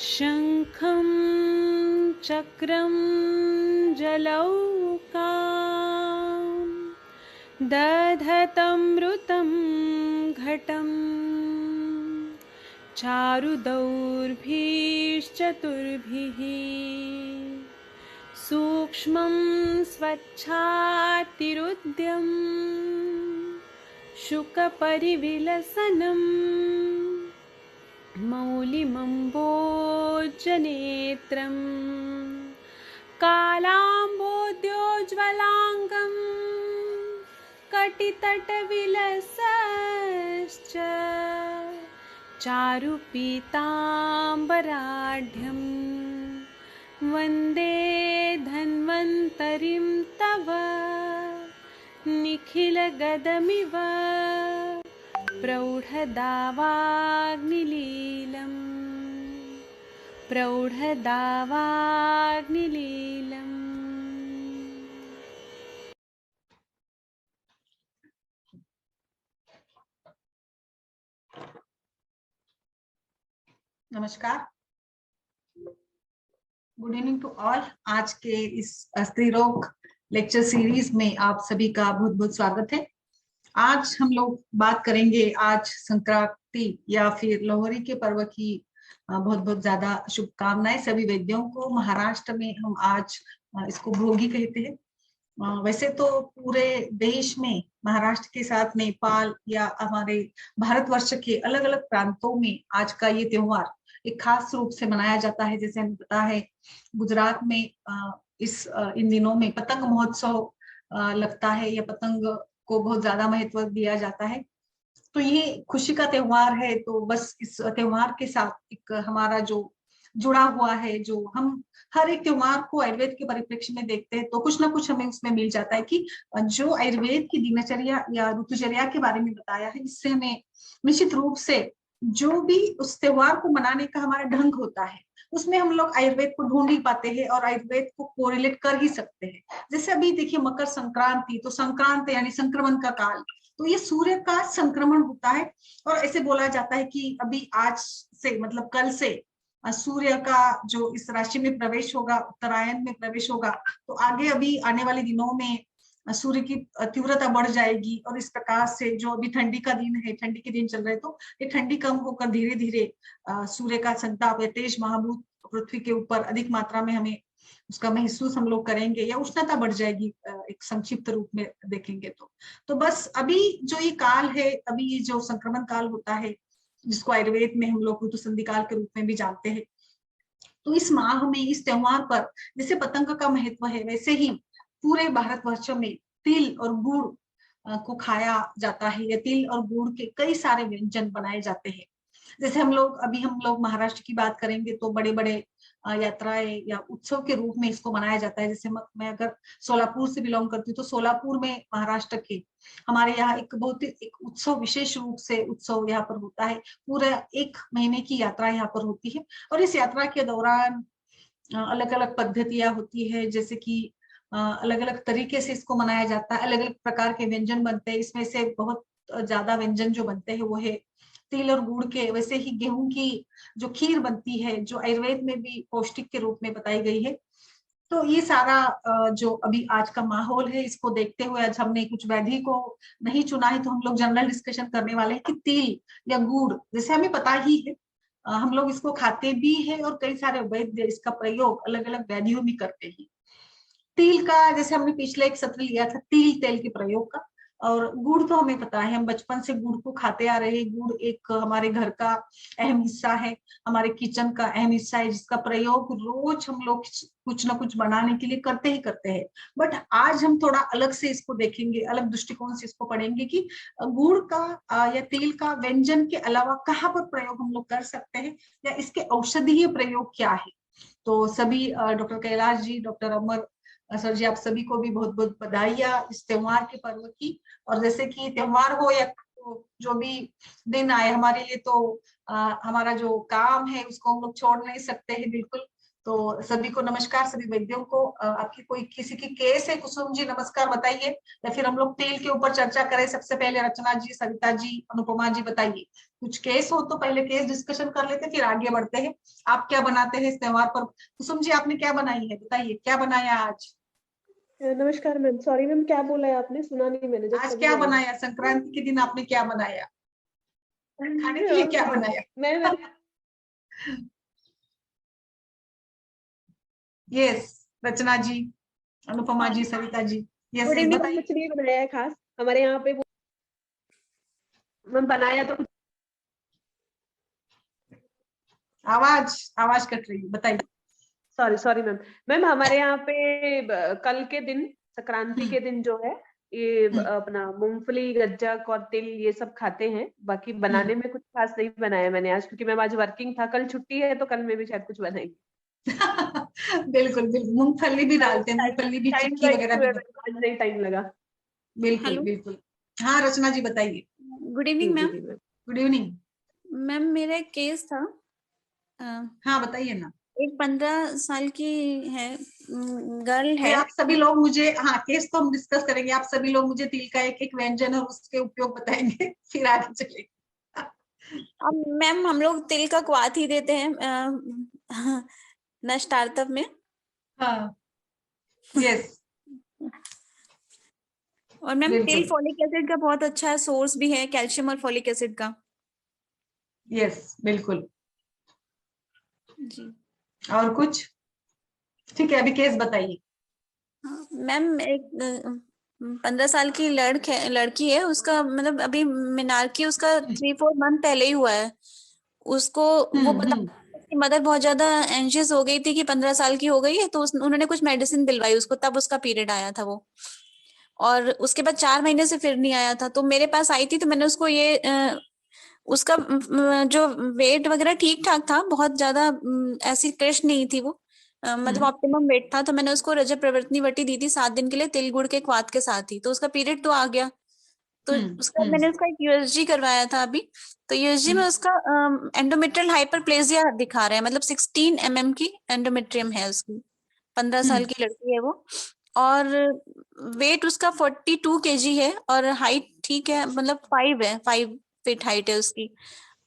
शङ्खं चक्रं जलौकां दधतमृतं घटं चारुदौर्भिश्चतुर्भिः सूक्ष्मं स्वच्छातिरुद्यं शुकपरिविलसनम् मौलिमम्बोजनेत्रं कालाम्बोद्योज्ज्वलाङ्गं कटितटविलसश्च चारुपीताम्बराढ्यं वन्दे धन्वन्तरिं तव निखिलगदमिव प्रौढदावाग्निलीलम्। नमस्कार, गुड इवनिंग टू ऑल। आज के इस स्त्री रोग लेक्चर सीरीज में आप सभी का बहुत बहुत स्वागत है। आज हम लोग बात करेंगे आज संक्रांति या फिर लोहरी के पर्व की बहुत बहुत ज्यादा शुभकामनाएं सभी वैद्यों को। महाराष्ट्र में हम आज इसको भोगी कहते हैं। वैसे तो पूरे देश में महाराष्ट्र के साथ नेपाल या हमारे भारतवर्ष के अलग अलग प्रांतों में आज का ये त्योहार एक खास रूप से मनाया जाता है। जैसे हमें पता है गुजरात में इन दिनों में पतंग महोत्सव लगता है या पतंग को बहुत ज्यादा महत्व दिया जाता है। तो ये खुशी का त्योहार है। तो बस इस त्योहार के साथ एक हमारा जो जुड़ा हुआ है, जो हम हर एक त्योहार को आयुर्वेद के परिप्रेक्ष्य में देखते हैं तो कुछ ना कुछ हमें उसमें मिल जाता है कि जो आयुर्वेद की दिनचर्या या ऋतुचर्या के बारे में बताया है, इससे हमें निश्चित रूप से जो भी उस त्योहार को मनाने का हमारा ढंग होता है उसमें हम लोग आयुर्वेद को ढूंढ ही पाते हैं और आयुर्वेद को कोरिलेट कर ही सकते हैं। जैसे अभी देखिए मकर संक्रांति, तो संक्रांत यानी संक्रमण का काल, तो ये सूर्य का संक्रमण होता है। और ऐसे बोला जाता है कि अभी आज से मतलब कल से सूर्य का जो इस राशि में प्रवेश होगा, उत्तरायण में प्रवेश होगा, तो आगे अभी आने वाले दिनों में सूर्य की तीव्रता बढ़ जाएगी। और इस प्रकार से जो अभी ठंडी का दिन है, ठंडी के दिन चल रहे, तो ये ठंडी कम होकर धीरे धीरे सूर्य का संताप या तेज महाभूत पृथ्वी के ऊपर अधिक मात्रा में हमें उसका महसूस हम लोग करेंगे या उष्णता बढ़ जाएगी। एक संक्षिप्त रूप में देखेंगे तो बस अभी जो ये काल है, अभी ये जो संक्रमण काल होता है जिसको आयुर्वेद में हम लोग ऋतु संधि काल के रूप में भी जानते हैं, तो इस माह में इस त्योहार पर जैसे पतंग का महत्व है, वैसे ही पूरे भारतवर्ष में तिल और गुड़ को खाया जाता है या तिल और गुड़ के कई सारे व्यंजन बनाए जाते हैं। जैसे हम लोग महाराष्ट्र की बात करेंगे तो बड़े बड़े यात्राएं या उत्सव के रूप में इसको मनाया जाता है। जैसे मैं अगर सोलापुर से बिलोंग करती हूँ तो सोलापुर में महाराष्ट्र के हमारे यहाँ एक बहुत ही एक उत्सव, विशेष रूप से उत्सव यहाँ पर होता है। पूरा एक महीने की यात्रा यहाँ पर होती है और इस यात्रा के दौरान अलग अलग पद्धतियां होती है, जैसे कि अलग अलग तरीके से इसको मनाया जाता है। अलग अलग प्रकार के व्यंजन बनते हैं। इसमें से बहुत ज्यादा व्यंजन जो बनते हैं वो है तिल और गुड़ के। वैसे ही गेहूं की जो खीर बनती है, जो आयुर्वेद में भी पौष्टिक के रूप में बताई गई है। तो ये सारा जो अभी आज का माहौल है, इसको देखते हुए आज हमने कुछ वैधि को नहीं चुना है, तो हम लोग जनरल डिस्कशन करने वाले हैं कि तिल या गुड़, जैसे हमें पता ही है हम लोग इसको खाते भी हैं और कई सारे वैद्य इसका प्रयोग अलग अलग व्याधियों में करते हैं। तिल का जैसे हमने पिछले एक सत्र लिया था तिल तेल के प्रयोग का। और गुड़ तो हमें पता है, हम बचपन से गुड़ को खाते आ रहे हैं। गुड़ एक हमारे घर का अहम हिस्सा है, हमारे किचन का अहम हिस्सा है, जिसका प्रयोग रोज हम लोग कुछ ना कुछ बनाने के लिए करते ही करते हैं। बट आज हम थोड़ा अलग से इसको देखेंगे, अलग दृष्टिकोण से इसको पढ़ेंगे कि गुड़ का या तेल का व्यंजन के अलावा कहाँ पर प्रयोग हम लोग कर सकते हैं या इसके औषधीय प्रयोग क्या है। तो सभी डॉक्टर कैलाश जी, डॉक्टर अमर सर जी, आप सभी को भी बहुत बहुत बधाइयां इस त्योहार के पर्व की। और जैसे कि त्योहार हो या जो भी दिन आए हमारे लिए, तो हमारा जो काम है उसको हम लोग छोड़ नहीं सकते हैं बिल्कुल। तो सभी को नमस्कार, सभी वैद्यों को। आपकी कोई किसी की केस है? कुसुम जी नमस्कार, बताइए। या फिर हम लोग तेल के ऊपर चर्चा करें? सबसे पहले रचना जी, सविता जी, अनुपमा जी, बताइए। कुछ केस हो तो पहले केस डिस्कशन कर लेते, फिर आगे बढ़ते हैं। आप क्या बनाते हैं इस त्योहार पर? कुसुम जी आपने क्या बनाई है, बताइए क्या बनाया आज? नमस्कार मैम, सॉरी मैम, क्या बोला है आपने? सुना नहीं मैंने, जब आज सभी क्या बोला। बनाया? संक्रांति के दिन आपने क्या बनाया? खाने के लिए क्या बनाया? मैं यस, रचना जी, अनुपमा हाँ, जी, Savita ji. Yes good yes, evening. बताइए। कुछ नहीं बनाया है खास हमारे यहाँ पे। मैम बनाया तो आवाज आवाज कट रही है, बताइए। Sorry sorry ma'am. मैम हमारे यहाँ पे कल के दिन, संक्रांति हम्म के दिन जो है, ये हम्म अपना मूंगफली, गज्जक और तिल ये सब खाते हैं। बाकी हम्म। बनाने में कुछ खास नहीं बनाया मैंने आज, क्योंकि मैं आज वर्किंग था। कल छुट्टी है तो कल मैं भी शायद कुछ बनाएंगी। बिल्कुल बिल्कुल, मूंगफली भी डालते हैं, टाइम मूंगफली भी, टाइम का चिक्की वगैरह इशू भी है, बनती आज नहीं टाइम लगा। है। बिल्कुल हेलो, बिल्कुल। हाँ रचना जी बताइए। गुड जी इवनिंग जी मैम। जी मैम। Good evening. मैम मेरा एक केस था। अ, हाँ बताइए ना। एक 15 साल की है, गर्ल नहीं, है। आप सभी लोग मुझे, हाँ केस तो हम डिस्कस करेंगे, आप सभी लोग मुझे तिल का एक एक व्यंजन और उसके उपयोग बताएंगे फिर आगे चलेंगे। अब मैम हम लोग तिल का क्वाथ ही देते हैं नष्टार्तव में। हाँ। यस। और मैम तिल बिल्कुल। फॉलिक एसिड का बहुत अच्छा सोर्स भी है, कैल्शियम और फॉलिक एसिड का। यस बिल्कुल। जी। और कुछ? ठीक है, अभी केस बताइए। हाँ, मैम एक 15 साल की लड़की है। उसका मतलब अभी मिनारकी उसका 3-4 मंथ पहले ही हुआ है। उसको वो बता, हम्म। उसकी मदर बहुत ज्यादा एंशियस हो गई थी कि 15 साल की हो गई है, तो उन्होंने कुछ मेडिसिन दिलवाई उसको, तब उसका पीरियड आया था वो। और उसके बाद 4 महीने से फिर नहीं आया था, तो मेरे पास आई थी। तो मैंने उसको ये उसका जो वेट वगैरह ठीक ठाक था, बहुत ज्यादा ऐसी क्रश नहीं थी वो, मतलब हम्म ऑप्टिमम वेट था। तो मैंने उसको रजत प्रवर्तनी वटी दी थी 7 दिन के लिए, तिल गुड़ के क्वाथ के साथ ही। तो उसका पीरियड तो आ गया। तो उसका हम्म मैंने उसका एक यूएसजी करवाया था अभी। तो यूएसजी में हम्म उसका एंडोमेट्रियल हाइपरप्लेजिया दिखा रहे हैं, मतलब 16 mm की एंडोमेट्रियम है उसकी। 15 साल हम्म की लड़की है वो। और वेट उसका 42 kg है, और हाइट ठीक है, मतलब 5 फीट हाइट है उसकी।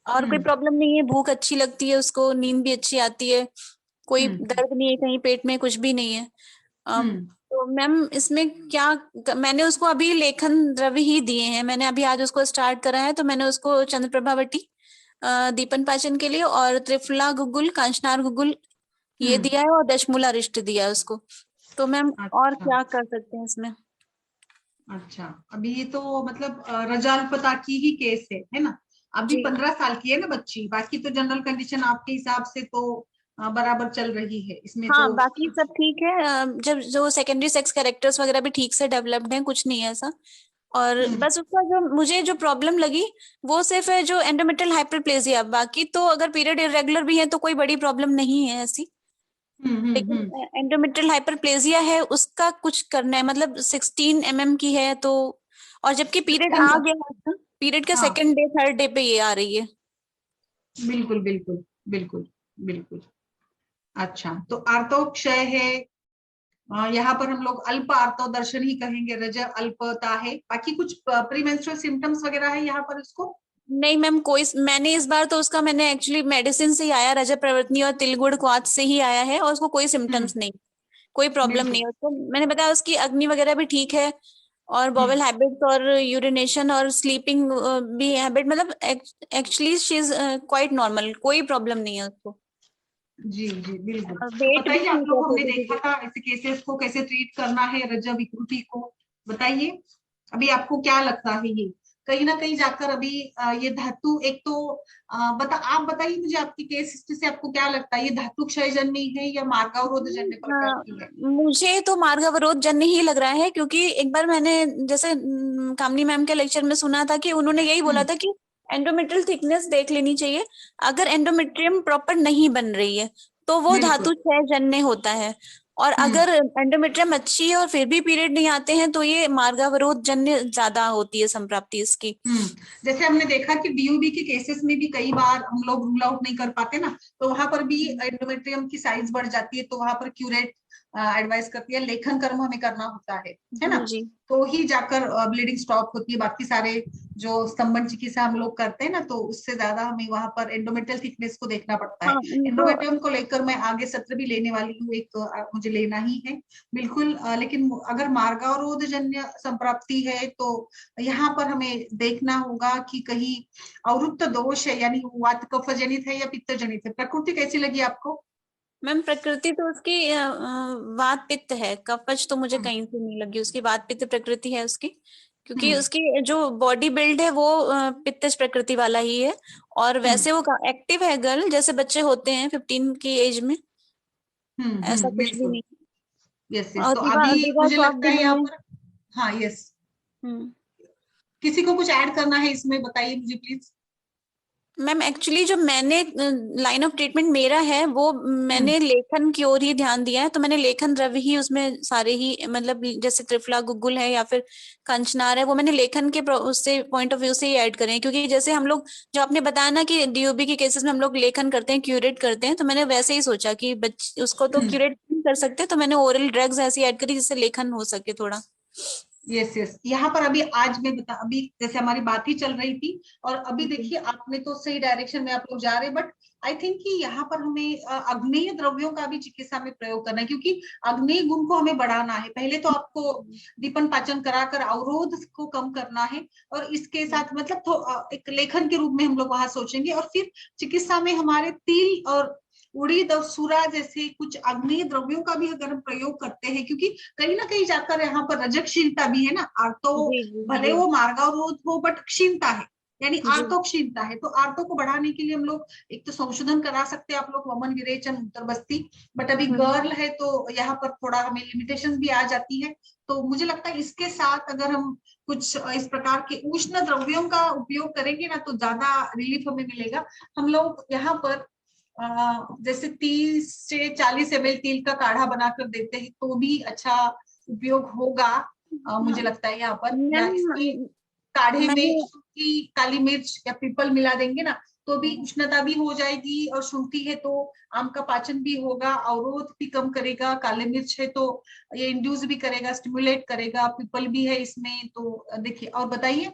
और कोई हम्म प्रॉब्लम नहीं है, भूख अच्छी लगती है उसको, नींद भी अच्छी आती है, कोई हम्म दर्द नहीं है कहीं पेट में, कुछ भी नहीं है। हम्म तो मैम इसमें क्या, मैंने उसको अभी लेखन द्रव्य ही दिए हैं। मैंने अभी आज उसको स्टार्ट करा है। तो मैंने उसको चंद्रप्रभावटी, दीपन पाचन के लिए, और त्रिफला गुगुल, कांचनार गुगुल ये हम्म। दिया है, और दशमूला रिष्ट दिया है उसको। तो मैम और अच्छा क्या कर सकते हैं इसमें? अच्छा, अभी ये तो मतलब रजाल्पता की ही केस है ना? अभी जी 15 साल की है ना बच्ची, बाकी तो जनरल कंडीशन आपके हिसाब से तो बराबर चल रही है इसमें हाँ, तो बाकी कुछ। सब ठीक है। जब जो सेकेंडरी सेक्स कैरेक्टर्स वगैरह भी ठीक से डेवलप्ड हैं, कुछ नहीं है ऐसा। और हम्म बस उसका जो मुझे जो प्रॉब्लम लगी, वो सिर्फ है जो एंडोमेट्रियल हाइपरप्लेजिया। बाकी तो अगर पीरियड इरेगुलर भी है तो कोई बड़ी प्रॉब्लम नहीं है ऐसी। हम्म। लेकिन एंडोमेट्रियल हाइपरप्लेजिया है, उसका कुछ करना है, मतलब 16 mm की है तो। और जबकि पीरियड इसका आ गया है, पीरियड के हाँ, सेकंड डे थर्ड डे पे ये आ रही है। बिल्कुल बिल्कुल बिल्कुल बिल्कुल। अच्छा, तो आर्तोक्षय है। यहाँ पर हम लोग अल्प आर्तो दर्शन ही कहेंगे, रज अल्पता है। बाकी कुछ प्रीमेंस्ट्रुअल सिम्टम्स वगैरह है यहाँ पर इसको? नहीं मैम, कोई, मैंने इस बार तो उसका, मैंने एक्चुअली मेडिसिन से ही आया, रजत प्रवर्तनी और तिलगुड़ क्वाथ से ही आया है, और उसको कोई हम्म। सिम्टम्स नहीं, कोई प्रॉब्लम नहीं बिल्कुल। है उसको। मैंने बताया उसकी अग्नि वगैरह भी ठीक है, और बॉवल हम्म। हैबिट्स और यूरिनेशन और स्लीपिंग भी हैबिट, मतलब actually she is quite normal, कोई प्रॉब्लम नहीं है उसको। जी जी बिल्कुल। और तो वेट भी बताइए, आप ठीक है लोग, हमने 42। देखा था ऐसे केसेस को कैसे ट्रीट करना है, रज्जु विकृति को। बताइए, अभी आपको क्या लगता है ये कहीं ना कहीं जाकर अभी ये धातु एक तो आप बताइए मुझे, आपकी केस हिस्ट्री से आपको क्या लगता है, ये धातु क्षय जन्य है या मार्गावरोध जन्य प्रकार हाँ, की है? मुझे तो मार्ग अवरोध जन्य ही लग रहा है, क्योंकि एक बार मैंने जैसे कामनी मैम के लेक्चर में सुना था कि उन्होंने यही बोला हम्म था कि एंडोमेट्रियल थिकनेस देख लेनी चाहिए। अगर एंडोमेट्रियम प्रॉपर नहीं बन रही है तो वो बिल्कुल। धातु क्षय जन्य होता है। और अगर एंडोमेट्रियम अच्छी है और फिर भी पीरियड नहीं आते हैं तो ये मार्गावरोध जन्य ज्यादा होती है संप्राप्ति इसकी। जैसे हमने देखा कि डीयूबी के केसेस में भी कई बार हम लोग रूल आउट नहीं कर पाते ना, तो वहां पर भी एंडोमेट्रियम की साइज बढ़ जाती है, तो वहां पर क्यूरेट एडवाइस करती है, लेखन कर्म हमें करना होता है ना, जी तो ही जाकर ब्लीडिंग स्टॉप होती है। बाकी सारे जो स्तंभन चिकित्सा हम लोग करते हैं ना, तो उससे ज्यादा हमें वहां पर एंडोमेट्रियल थिकनेस को देखना पड़ता है। हाँ तो एंडोमेट्रियम को लेकर मैं आगे सत्र भी लेने वाली हूँ, एक मुझे लेना ही है बिल्कुल। लेकिन अगर मार्गावरोध जन्य संप्राप्ति है तो यहाँ पर हमें देखना होगा कि कहीं अवरुद्ध दोष है, यानी वात कफ जनित है या पित्त जनित है। प्रकृति कैसी लगी आपको? मैम प्रकृति तो उसकी वात पित्त है, कफज तो मुझे कहीं से नहीं लगी, उसकी वात पित्त प्रकृति है उसकी, क्योंकि हम्म उसकी जो बॉडी बिल्ड है वो पित्तज प्रकृति वाला ही है। और हम्म वैसे वो एक्टिव है गर्ल, जैसे बच्चे होते हैं 15 की एज में, ऐसा कुछ भी बिल्कुल। नहीं। यस यस, और तो दीवा अभी दीवा मुझे चौक लगता भी है यहाँ नहीं है। पर, हाँ यस, हम्म। किसी को कुछ ऐड करना है इसमें, बताइए मुझे प्लीज। मैम एक्चुअली जो मैंने लाइन ऑफ ट्रीटमेंट मेरा है वो हम्म मैंने लेखन की ओर ही ध्यान दिया है, तो मैंने लेखन द्रव्य ही उसमें सारे ही, मतलब जैसे त्रिफला गुग्गुल है या फिर कंचनार है, वो मैंने लेखन के उससे पॉइंट ऑफ व्यू से ही ऐड करे हैं। क्योंकि जैसे हम लोग, जो आपने बताया ना कि डीओबी के केसेस में हम लोग लेखन करते हैं, क्यूरेट करते हैं, तो मैंने वैसे ही सोचा कि उसको तो हम्म क्यूरेट नहीं कर सकते, तो मैंने ओरल ड्रग्स ऐसी ऐड करी जिससे लेखन हो सके थोड़ा। यस यस, यहाँ पर अभी आज मैं बता, अभी जैसे हमारी बात ही चल रही थी, और अभी जी देखिए आपने तो सही डायरेक्शन में आप लोग जा रहे हैं, बट आई थिंक कि यहाँ पर हमें अग्नेय द्रव्यों का भी चिकित्सा में प्रयोग करना है, क्योंकि अग्नेय गुण को हमें बढ़ाना है। पहले तो आपको दीपन पाचन कराकर अवरोध को कम करना है, और इसके साथ मतलब तो एक लेखन के रूप में हम लोग वहां सोचेंगे, और फिर चिकित्सा में हमारे तिल और उड़ीद और सूरा जैसे कुछ अग्नेय द्रव्यों का भी अगर हम प्रयोग करते हैं, क्योंकि कहीं ना कहीं जाकर यहाँ पर रजकशीलता भी है ना, तो जी जी भले जी वो मार्गावरोध हो बट क्षीणता है, यानी जी आर्तो क्षीणता है। तो आर्तो को बढ़ाने के लिए हम लोग एक तो संशोधन करा सकते हैं, आप लोग वमन विरेचन उत्तरबस्ती, बट अभी हम्म। गर्ल है तो यहाँ पर थोड़ा हमें लिमिटेशन भी आ जाती है। तो मुझे लगता है इसके साथ अगर हम कुछ इस प्रकार के उष्ण द्रव्यों का उपयोग करेंगे ना, तो ज्यादा रिलीफ हमें मिलेगा। हम लोग यहाँ पर जैसे 30 से 40 ml तिल का काढ़ा बनाकर देते हैं, तो भी अच्छा उपयोग होगा। हाँ मुझे लगता है यहाँ पर, या मैम इसके काढ़े मैंने में सूखी काली मिर्च या पीपल मिला देंगे ना, तो भी उष्णता भी हो जाएगी, और शुंठी है तो आम का पाचन भी होगा, अवरोध भी कम करेगा, काले मिर्च है तो ये इंड्यूस भी करेगा, स्टिमुलेट करेगा, पीपल भी है इसमें। तो देखिए, और बताइए।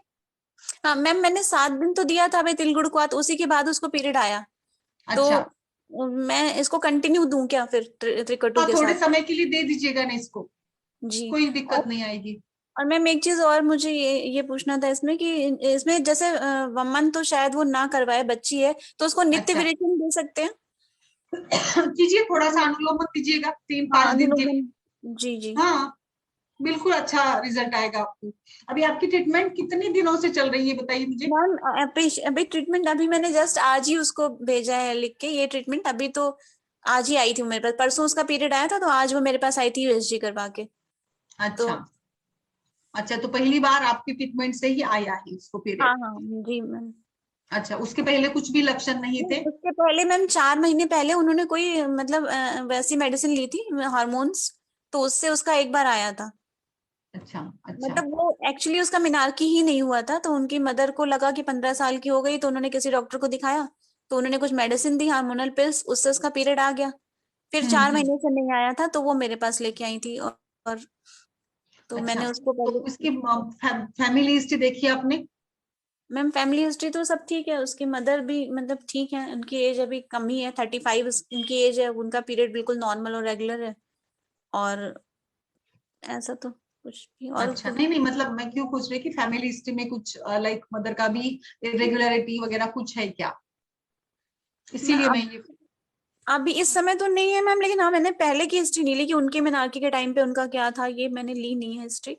हाँ मैम मैंने 7 दिन तो दिया था भाई तिल गुड़ को, उसी के बाद उसको पीरियड आया, तो अच्छा, मैं इसको कंटिन्यू दूं क्या फिर त्रिकटु हाँ के थोड़े साथ? समय के लिए दे दीजिएगा ना इसको, जी। कोई दिक्कत और नहीं आएगी। और मैम एक चीज और मुझे ये पूछना था इसमें कि इसमें जैसे वमन तो शायद वो ना करवाए, बच्ची है, तो उसको नित्य अच्छा, विरेचन दे सकते हैं? कीजिए, थोड़ा सा अनुलोम मत दीजिएगा तीन हाँ पांच दिन के लिए। अनुलोमन। जी जी। हाँ, बिल्कुल अच्छा रिजल्ट आएगा आपको। अभी आपकी ट्रीटमेंट कितने दिनों से चल रही है, बताइए मुझे। मैम अभी अभी ट्रीटमेंट अभी मैंने जस्ट आज ही उसको भेजा है लिख के, ये ट्रीटमेंट अभी तो आज ही आई थी मेरे पास, परसों उसका पीरियड आया था तो आज वो मेरे पास आई थी यूएसजी करवा के। तो अच्छा अच्छा, तो पहली बार आपकी ट्रीटमेंट से ही आया है उसको हाँ पीरियड? हाँ जी मैम। अच्छा, उसके पहले कुछ भी लक्षण नहीं थे? उसके पहले मैम 4 महीने पहले उन्होंने कोई मतलब वैसी मेडिसिन ली थी हार्मोन्स, तो उससे उसका एक बार आया था। अच्छा अच्छा। मतलब वो एक्चुअली उसका मिनारकी ही नहीं हुआ था, तो उनकी मदर को लगा कि 15 साल की हो गई, तो उन्होंने किसी डॉक्टर को दिखाया, तो उन्होंने कुछ मेडिसिन दी हार्मोनल पिल्स, उससे उसका पीरियड आ गया। फिर चार हम्म। महीने से नहीं आया था तो वो मेरे पास लेके आई थी, और तो अच्छा, मैंने उसको तो पहले। उसकी फैमिली हिस्ट्री देखी आपने? मैम फैमिली हिस्ट्री तो सब ठीक है, उसकी मदर भी मतलब ठीक है, उनकी एज अभी कम ही है, 35 उनकी एज है, उनका पीरियड बिल्कुल नॉर्मल और रेगुलर है, और ऐसा तो कुछ भी और अच्छा, उसको। नहीं नहीं, मतलब मैं क्यों पूछ रही कि फैमिली हिस्ट्री में कुछ लाइक मदर का भी इरेगुलरिटी वगैरह कुछ है क्या, मैं इसीलिए मैं अब ये। अभी इस समय तो नहीं है मैम, लेकिन हाँ मैंने पहले की हिस्ट्री नहीं ली कि उनके मिनारकी के टाइम पे उनका क्या था, ये मैंने ली नहीं है हिस्ट्री।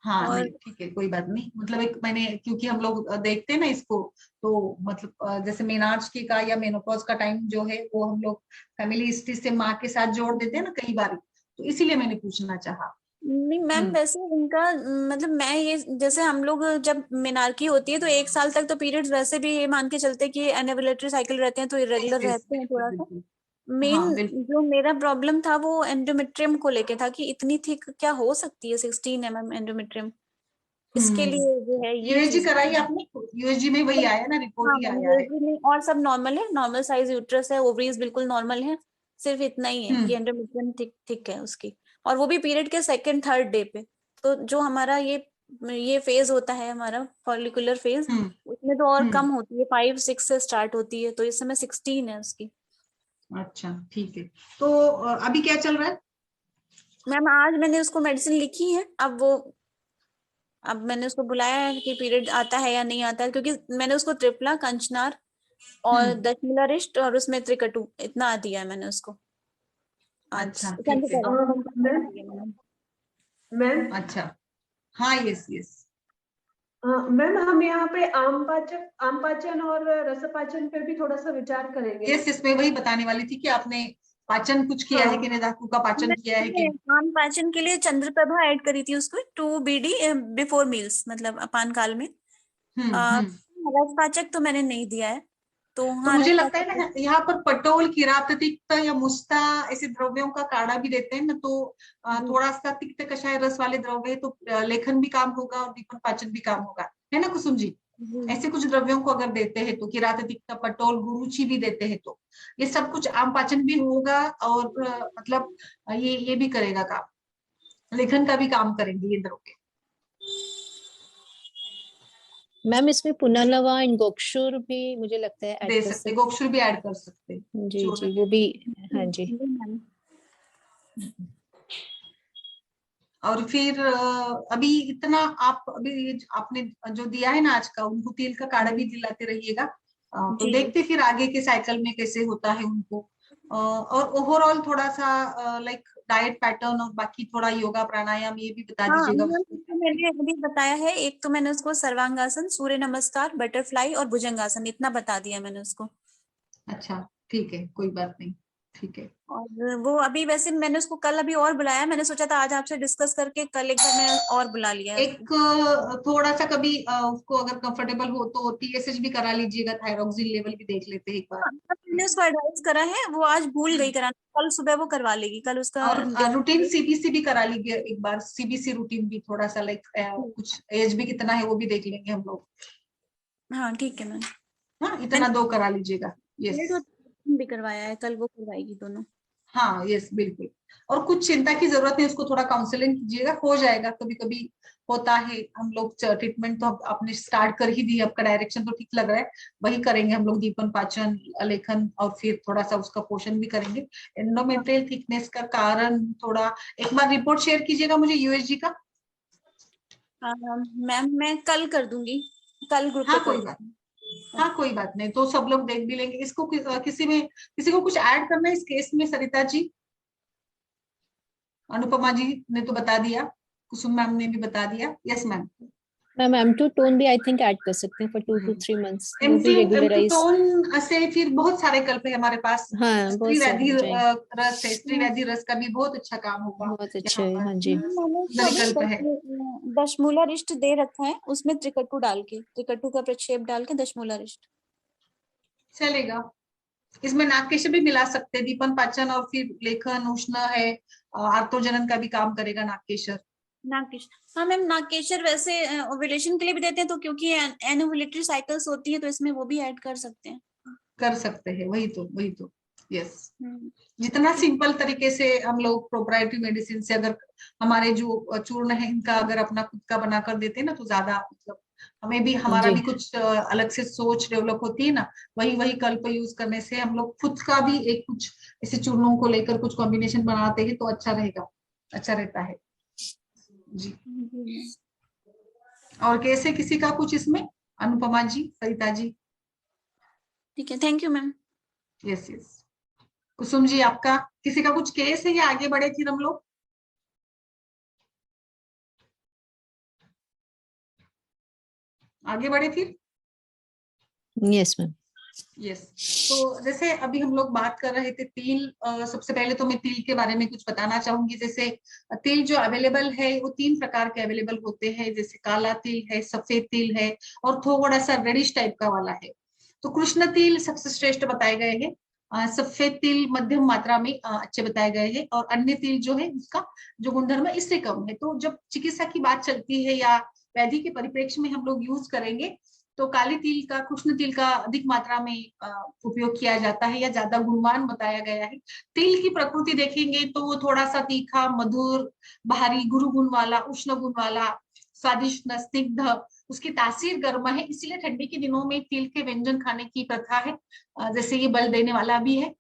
हाँ और नहीं, ठीक है, कोई बात नहीं, मतलब एक मैंने, क्योंकि हम लोग देखते हैं ना इसको, तो मतलब जैसे मेनार्ज की का या मेनोपॉज का टाइम जो है वो हम लोग फैमिली हिस्ट्री से माँ के साथ जोड़ देते हैं ना कई बार, तो इसीलिए मैंने पूछना चाहा। नहीं मैम हम्म वैसे इनका मतलब मैं ये, जैसे हम लोग जब मिनारकी होती है तो 1 साल तक तो पीरियड्स वैसे भी ये मान के चलते हैं कि एनिवलेटरी साइकिल रहते हैं, तो इरेगुलर यस यस, रहते हैं बिल्कुल थोड़ा सा। बिल्कुल। मेन हाँ बिल्कुल। जो मेरा प्रॉब्लम था वो एंडोमेट्रियम को लेके था कि इतनी थिक क्या हो सकती है 16 mm एंडोमेट्रियम। इसके हम्म। लिए जो है ये यूएसजी चीज। कराई आपने? यूएसजी में वही आया ना, रिपोर्ट हाँ ही मैम, आया है। यूएसजी में और सब नॉर्मल है, नॉर्मल साइज यूट्रस है, ओवरीज बिल्कुल नॉर्मल है। सिर्फ इतना ही है कि हम्म एंडोमेट्रियम थिक थिक है उसकी। और वो भी पीरियड के सेकंड थर्ड डे पे। तो जो हमारा ये फेज होता है हमारा फॉलिकुलर फेज, हम्म उसमें तो और हम्म। कम होती है, 5 6 से स्टार्ट होती है, तो इस समय 16 है उसकी। अच्छा ठीक है। तो अभी क्या चल रहा है? मैम आज मैंने उसको मेडिसिन लिखी है, अब मैंने उसको बुलाया है कि पीरियड आता है या नहीं आता है, क्योंकि मैंने उसको त्रिफला, कंचनार और हम्म। दशमूलारिष्ट और उसमें त्रिकटु इतना दिया है मैंने उसको आज अच्छा ठीक है। चंद्रप्रभा मैम दिया मैंने। मैम अच्छा। हाँ यस यस। मैम हम यहाँ पे आम पाचन और रस पाचन पे भी थोड़ा सा विचार करेंगे ना। यस यस, मैं वही बताने वाली थी कि आपने पाचन कुछ किया है कि नहीं, हाँ धातु का पाचन किया है कि नहीं? आम पाचन के लिए चंद्रप्रभा ऐड करी थी उसको 2 BD बिफोर मील्स, मतलब अपान काल में। हम्म। रस पाचक तो मैंने नहीं दिया है। तो तो हाँ, मुझे रस लगता है पाचक। ना यहाँ पर पटोल, किराततिक्त या मुस्ता ऐसे द्रव्यों का काढ़ा भी देते हैं ना, तो जी थोड़ा सा तिक्त कषाय रस वाले द्रव्य है, तो लेखन भी काम होगा और दीपन पाचन भी काम होगा, है ना कुसुम जी? जी। ऐसे कुछ द्रव्यों को अगर देते हैं तो किराततिक्त, पटोल, गुरुचि भी देते हैं, तो ये सब कुछ आम पाचन भी होगा और मतलब ये भी करेगा काम, लेखन का भी काम करेंगे ये द्रव्य। मैम इसमें पुनर्नवा एंड गोक्षुर भी मुझे लगता है ऐड दे कर सकते, सकते गोक्षुर भी ऐड कर सकते हैं, हैं। जी चूर्ण जी, के वो भी। हाँ अंदर। जी। मैम। और फिर अभी इतना आप अभी ये आपने जो दिया है ना आज का, उनको तिल का काढ़ा भी दिलाते रहिएगा। तो जी जी। देखते फिर आगे के साइकिल में कैसे होता है उनको। और ओवरऑल थोड़ा सा लाइक डाइट पैटर्न और बाकी थोड़ा योगा प्राणायाम ये भी बता हाँ दीजिएगा मैम, उसको। इसको मैंने अभी बताया है, एक तो मैंने उसको सर्वांगासन, सूर्य नमस्कार, बटरफ्लाई और भुजंगासन इतना बता दिया मैंने उसको। अच्छा ठीक है, कोई बात नहीं, ठीक है। और वो अभी वैसे मैंने उसको कल अभी और बुलाया, मैंने सोचा था आज आपसे डिस्कस करके कल एक बार मैं और बुला लिया है उसको। एक थोड़ा सा कभी उसको अगर कंफर्टेबल हो तो टीएसएच भी करा लीजिएगा, थायरॉक्सिन लेवल भी देख लेते हैं एक बार। हाँ, मैंने उसको एडवाइस करा है, वो आज भूल गई हम्म। कराना, कल सुबह वो करवा लेगी, कल उसका और रूटीन डिस्कस। सीबीसी भी करा लीजिए एक बार, सीबीसी रूटीन भी थोड़ा सा लाइक कुछ एज भी कितना है वो भी देख लेंगे हम लोग। हाँ ठीक है मैम। हाँ इतना मैंने 2 करा लीजिएगा। यस। पीरियड और भी करवाया है, कल वो करवाएगी दोनों। हाँ यस बिल्कुल। और कुछ चिंता की जरूरत नहीं, उसको थोड़ा काउंसलिंग कीजिएगा, हो जाएगा, कभी कभी होता है। हम लोग ट्रीटमेंट तो आपने स्टार्ट कर ही दी, आपका डायरेक्शन तो ठीक लग रहा है, वही करेंगे हम लोग, दीपन पाचन, लेखन, और फिर थोड़ा सा उसका पोषण भी करेंगे। हाँ एंडोमेट्रियल थिकनेस का कारण थोड़ा एक बार रिपोर्ट शेयर कीजिएगा मुझे यूएसजी का। मैम मैं कल कर दूंगी, कल ग्रुप पे हाँ कर कोई बात, दूंगी। हाँ कोई बात नहीं, तो सब लोग देख भी लेंगे इसको। किसी को कुछ ऐड करना है इस केस में? सरिता जी, अनुपमा जी ने तो बता दिया, कुसुम मैम ने भी बता दिया। Yes ma'am. Ma'am M2 tone भी आई थिंक ऐड कर सकते हैं फॉर 2 to 3 months, वो भी एम टू रेगुलराइज। टोन से फिर बहुत सारे कल्प है हमारे पास। हाँ बहुत सारे स्त्रीवैधि हो जाएंगे। रस है, स्त्रीवैधि रस का भी बहुत अच्छा काम होगा बहुत अच्छे यहाँ है, पर। हाँ जी। मैंने उसको सुंदरी कल्प है। अभी दशमूला रिष्ट दे रखा है, उसमें त्रिकटु डाल के, त्रिकटु का प्रक्षेप डाल के दशमूला रिष्ट। चलेगा। इसमें नागकेश भी मिला सकते हैं, दीपन पाचन और फिर लेखन उष्ण है, आर्तोजनन का भी काम करेगा नागकेशर। नागकेश, हाँ मैम, नागकेशर वैसे ओव्यूलेशन के लिए भी देते हैं, तो क्योंकि एनोवुलेटरी साइकिल्स होती है तो इसमें वो भी ऐड कर सकते हैं। कर सकते हैं, वही तो वही तो। यस। हम्म, जितना ठीक। सिंपल तरीके से हम लोग प्रोप्राइटरी मेडिसिन से अगर हमारे जो चूर्ण है इनका अगर अपना खुद का बनाकर देते हैं ना, तो ज्यादा मतलब हमें भी, हमारा जी भी कुछ अलग से सोच डेवलप होती है ना। वही वही कल्प यूज करने से हम लोग खुद का भी एक कुछ ऐसे चूर्णों को लेकर कुछ कॉम्बिनेशन बनाते हैं तो अच्छा रहेगा, अच्छा रहता है। जी। जी, और कैसे किसी का कुछ इसमें? अनुपमा जी, सरिता जी। ठीक है, thank you ma'am. Yes yes. Kusum ji आपका किसी का कुछ केस है या आगे बढ़े फिर हम लोग? आगे बढ़े फिर। Yes ma'am. यस। तो जैसे अभी हम लोग बात कर रहे थे तिल, सबसे पहले तो मैं तिल के बारे में कुछ बताना चाहूंगी। जैसे तिल जो अवेलेबल है वो 3 प्रकार के अवेलेबल होते हैं, जैसे काला तिल है, सफेद तिल है, और थोड़ा सा रेडिश टाइप का वाला है। तो कृष्ण तिल सबसे श्रेष्ठ बताए गए हैं। सफेद तिल मध्यम मात्रा में अच्छे बताए गए हैं, और अन्य तिल जो है उसका जो गुणधर्म है इससे कम है। तो जब चिकित्सा की बात चलती है या वैदिक के परिप्रेक्ष्य में हम लोग यूज करेंगे तो काली तिल का, कृष्ण तिल का अधिक मात्रा में उपयोग किया जाता है या ज्यादा गुणवान बताया गया है। तिल की प्रकृति देखेंगे तो वो थोड़ा सा तीखा, मधुर, भारी, गुरु गुण वाला, उष्ण गुण वाला, स्वादिष्ट, स्निग्ध, उसकी तासीर गर्म है, इसीलिए ठंडी के दिनों में तिल के व्यंजन खाने की प्रथा है। जैसे ये बल देने वाला भी है।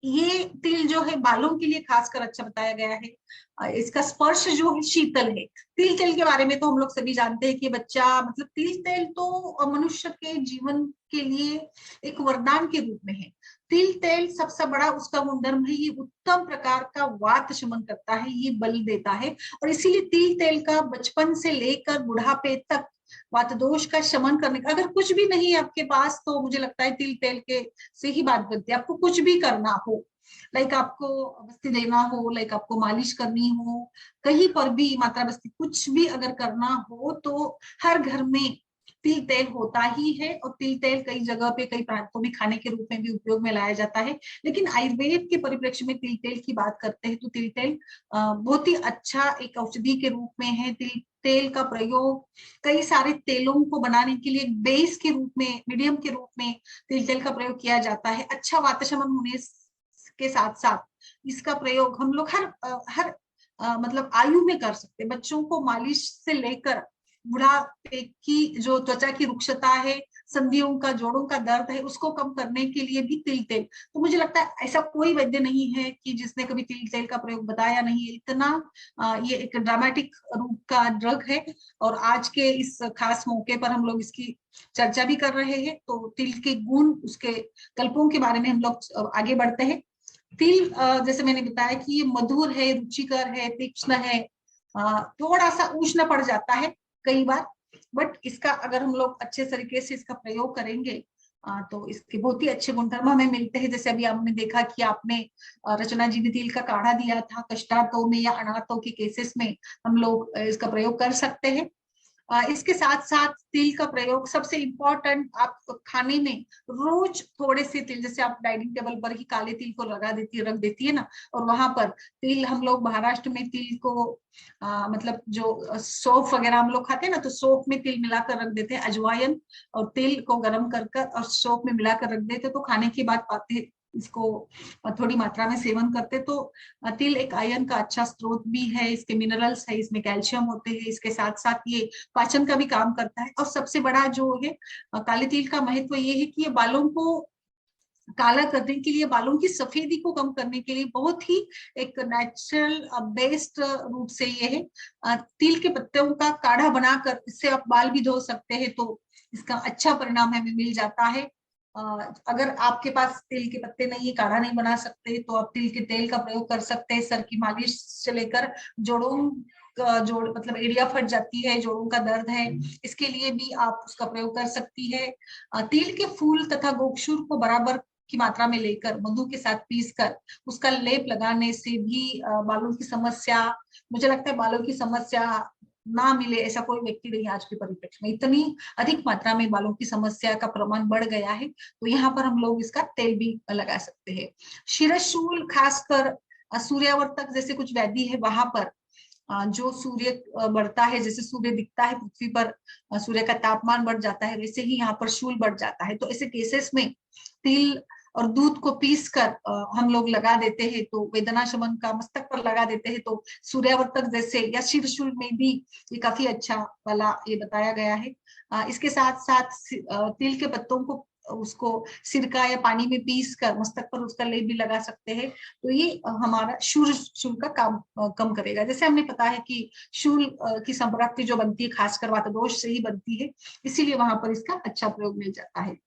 ये तिल जो है बालों के लिए खासकर अच्छा बताया गया है। इसका स्पर्श जो है शीतल है। तिल तेल के बारे में तो हम लोग सभी जानते हैं कि बच्चा, मतलब तिल तेल तो मनुष्य के जीवन के लिए एक वरदान के रूप में है। तिल तेल सबसे बड़ा उसका गुणधर्म है, ये उत्तम प्रकार का वात शमन करता है, ये बल देता है, और इसीलिए तिल तेल का बचपन से लेकर बुढ़ापे तक वात दोष का शमन करने का, अगर कुछ भी नहीं है आपके पास तो मुझे लगता है तिल तेल के से ही बात बनती है। आपको कुछ भी करना हो, लाइक आपको बस्ती देना हो, लाइक आपको मालिश करनी हो, कहीं पर भी मात्रा बस्ती कुछ भी अगर करना हो तो हर घर में तिल तेल होता ही है। और तिल तेल कई जगह पे, कई प्रांतों में खाने के रूप में भी उपयोग में लाया जाता है। लेकिन आयुर्वेद के परिप्रेक्ष्य में तिल तेल की बात करते हैं तो तिल तेल बहुत ही अच्छा एक औषधि के रूप में है। तिल तेल का प्रयोग कई सारे तेलों को बनाने के लिए बेस के रूप में, मीडियम के रूप में तिल तेल का प्रयोग किया जाता है। अच्छा वातशमन होने के साथ साथ इसका प्रयोग हम लोग हर मतलब आयु में कर सकते हैं। बच्चों को मालिश से लेकर बुढ़ापे की जो त्वचा की रुक्षता है, संधियों का, जोड़ों का दर्द है, उसको कम करने के लिए भी तिल तेल, तो मुझे लगता है ऐसा कोई वैद्य नहीं है कि जिसने कभी तिल तेल का प्रयोग बताया नहीं है। इतना ये एक ड्रामेटिक रूप का ड्रग है, और आज के इस खास मौके पर हम लोग इसकी चर्चा भी कर रहे हैं। तो तिल के गुण, उसके कल्पों के बारे में हम लोग आगे बढ़ते हैं। तिल जैसे मैंने बताया कि ये मधुर है, रुचिकर है, तीक्ष्ण है, थोड़ा सा उष्ण पड़ जाता है कई बार, बट इसका अगर हम लोग अच्छे तरीके से इसका प्रयोग करेंगे तो इसके बहुत ही अच्छे गुणधर्म हमें मिलते हैं। जैसे अभी आपने देखा कि आपने रचना जी ने तिल का काढ़ा दिया था, कष्टार्थों में या अनार्थों के केसेस में हम लोग इसका प्रयोग कर सकते हैं। इसके साथ साथ तिल का प्रयोग सबसे इम्पोर्टेंट, आप खाने में रोज थोड़े से तिल, जैसे आप डाइनिंग टेबल पर ही काले तिल को रख देती है ना, और वहां पर तिल, हम लोग महाराष्ट्र में तिल को मतलब जो सौंफ वगैरह हम लोग खाते हैं ना, तो सौंफ में तिल मिलाकर रख देते हैं, अजवाइन और तिल को गर्म कर और सौंफ में मिलाकर रख देते, तो खाने की बात पाते इसको थोड़ी मात्रा में सेवन करते। तो तिल एक आयरन का अच्छा स्रोत भी है, इसके मिनरल्स है, इसमें कैल्शियम होते हैं, इसके साथ साथ ये पाचन का भी काम करता है। और सबसे बड़ा जो है काले तिल का महत्व ये है कि ये बालों को काला करने के लिए, बालों की सफेदी को कम करने के लिए बहुत ही एक नेचुरल बेस्ट रूप से ये है। तिल के पत्तों का काढ़ा बनाकर इससे आप बाल भी धो सकते हैं, तो इसका अच्छा परिणाम हमें मिल जाता है। अगर आपके पास तिल के पत्ते नहीं, काढ़ा नहीं बना सकते, तो आप तिल के तेल का प्रयोग कर सकते हैं। सर की मालिश से लेकर जोड़ों जोड़, मतलब एरिया फट जाती है, जोड़ों का दर्द है, इसके लिए भी आप उसका प्रयोग कर सकती है। तिल के फूल तथा गोक्षुर को बराबर की मात्रा में लेकर मधु के साथ पीसकर उसका लेप लगाने से भी बालों की समस्या, मुझे लगता है बालों की समस्या ना मिले ऐसा कोई व्यक्ति नहीं आज के परिप्रेक्ष्य में। इतनी अधिक मात्रा में बालों की समस्या का प्रमाण बढ़ गया है, तो यहाँ पर हम लोग इसका तेल भी लगा सकते हैं। शिरशूल, खासकर सूर्यावर्तक जैसे कुछ व्याधि है, वहां पर जो सूर्य बढ़ता है, जैसे सूर्य दिखता है पृथ्वी पर, सूर्य का तापमान बढ़ जाता है, वैसे ही यहाँ पर शूल बढ़ जाता है। तो ऐसे केसेस में तिल और दूध को पीसकर हम लोग लगा देते हैं, तो वेदना शमन का, मस्तक पर लगा देते हैं, तो सूर्यावर्तक जैसे या शिरशूल में भी ये काफी अच्छा वाला ये बताया गया है। इसके साथ साथ तिल के पत्तों को उसको सिरका या पानी में पीस कर मस्तक पर उसका लेप भी लगा सकते हैं, तो ये हमारा शूल का काम कम करेगा। जैसे हमें पता है कि शूल की संपत्ति जो बनती है खासकर वातदोष से ही बनती है, इसीलिए वहां पर इसका अच्छा प्रयोग मिल जाता है।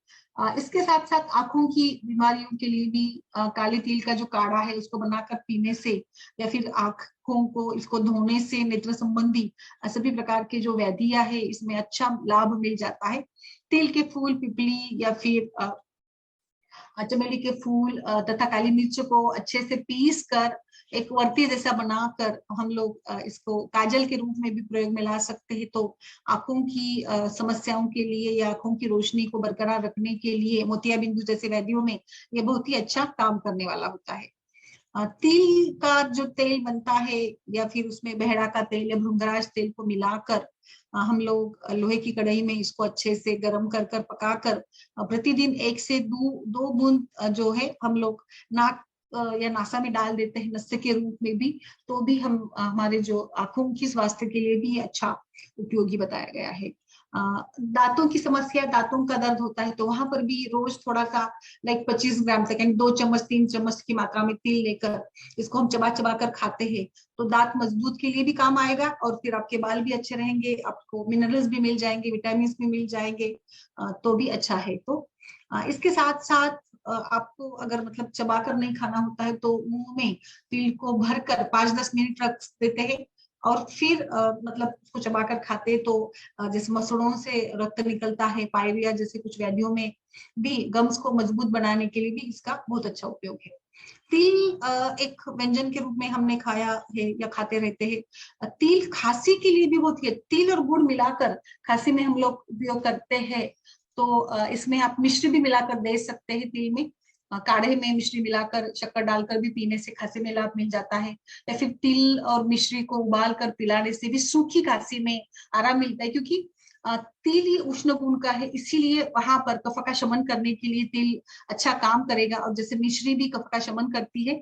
इसके साथ साथ आंखों की बीमारियों के लिए भी काले तिल का जो काढ़ा है उसको बनाकर पीने से, या फिर आंखों को इसको धोने से नेत्र संबंधी सभी प्रकार के जो व्याधियां है इसमें अच्छा लाभ मिल जाता है। तिल के फूल, पिपली या फिर चमेली के फूल तथा काली मिर्च को अच्छे से पीस कर एक वर्ती जैसा बनाकर हम लोग इसको काजल के रूप में भी प्रयोग में ला सकते हैं। तो आंखों की समस्याओं के लिए या आंखों की रोशनी को बरकरार रखने के लिए मोतियाबिंदु जैसे वैद्यों में ये बहुत ही अच्छा काम करने वाला होता है। तिल का जो तेल बनता है या फिर उसमें बहड़ा का तेल या भृंगराज तेल को मिलाकर हम लोग लोहे की कढ़ाई में इसको अच्छे से गर्म कर कर पकाकर प्रतिदिन 1 से 2 बूंद जो है हम लोग नाक या नासा में डाल देते हैं नस्य के रूप में भी, तो भी हम हमारे जो आंखों की स्वास्थ्य के लिए भी अच्छा उपयोगी बताया गया है। दांतों की समस्या, दांतों का दर्द होता है तो वहां पर भी रोज थोड़ा सा लाइक 25 ग्राम तक यानी 2 चम्मच 3 चम्मच की मात्रा में तिल लेकर इसको हम चबा चबा कर खाते हैं तो दांत मजबूत के लिए भी काम आएगा और फिर आपके बाल भी अच्छे रहेंगे, आपको मिनरल्स भी मिल जाएंगे, विटामिन भी मिल जाएंगे, तो भी अच्छा है। तो इसके साथ साथ आपको अगर मतलब चबा कर नहीं खाना होता है तो मुंह में तिल को भरकर 5-10 मिनट रख देते हैं और फिर मतलब उसको चबाकर खाते तो जैसे मसड़ों से रक्त निकलता है, पायरिया जैसे कुछ व्याधियों में भी गम्स को मजबूत बनाने के लिए भी इसका बहुत अच्छा उपयोग है। तिल एक व्यंजन के रूप में हमने खाया है या खाते रहते हैं। तिल खांसी के लिए भी बहुत ही, तिल और गुड़ मिलाकर खांसी में हम लोग उपयोग करते हैं। तो इसमें आप मिश्री भी मिलाकर दे सकते हैं तिल में, काढ़े में मिश्री मिलाकर शक्कर डालकर भी पीने से खांसी में लाभ मिल जाता है। या फिर तिल और मिश्री को उबाल कर पिलाने से भी सूखी खांसी में आराम मिलता है, क्योंकि तिल ही उष्ण गुण का है, इसीलिए वहां पर कफ का शमन करने के लिए तिल अच्छा काम करेगा। और जैसे मिश्री भी कफ का शमन करती है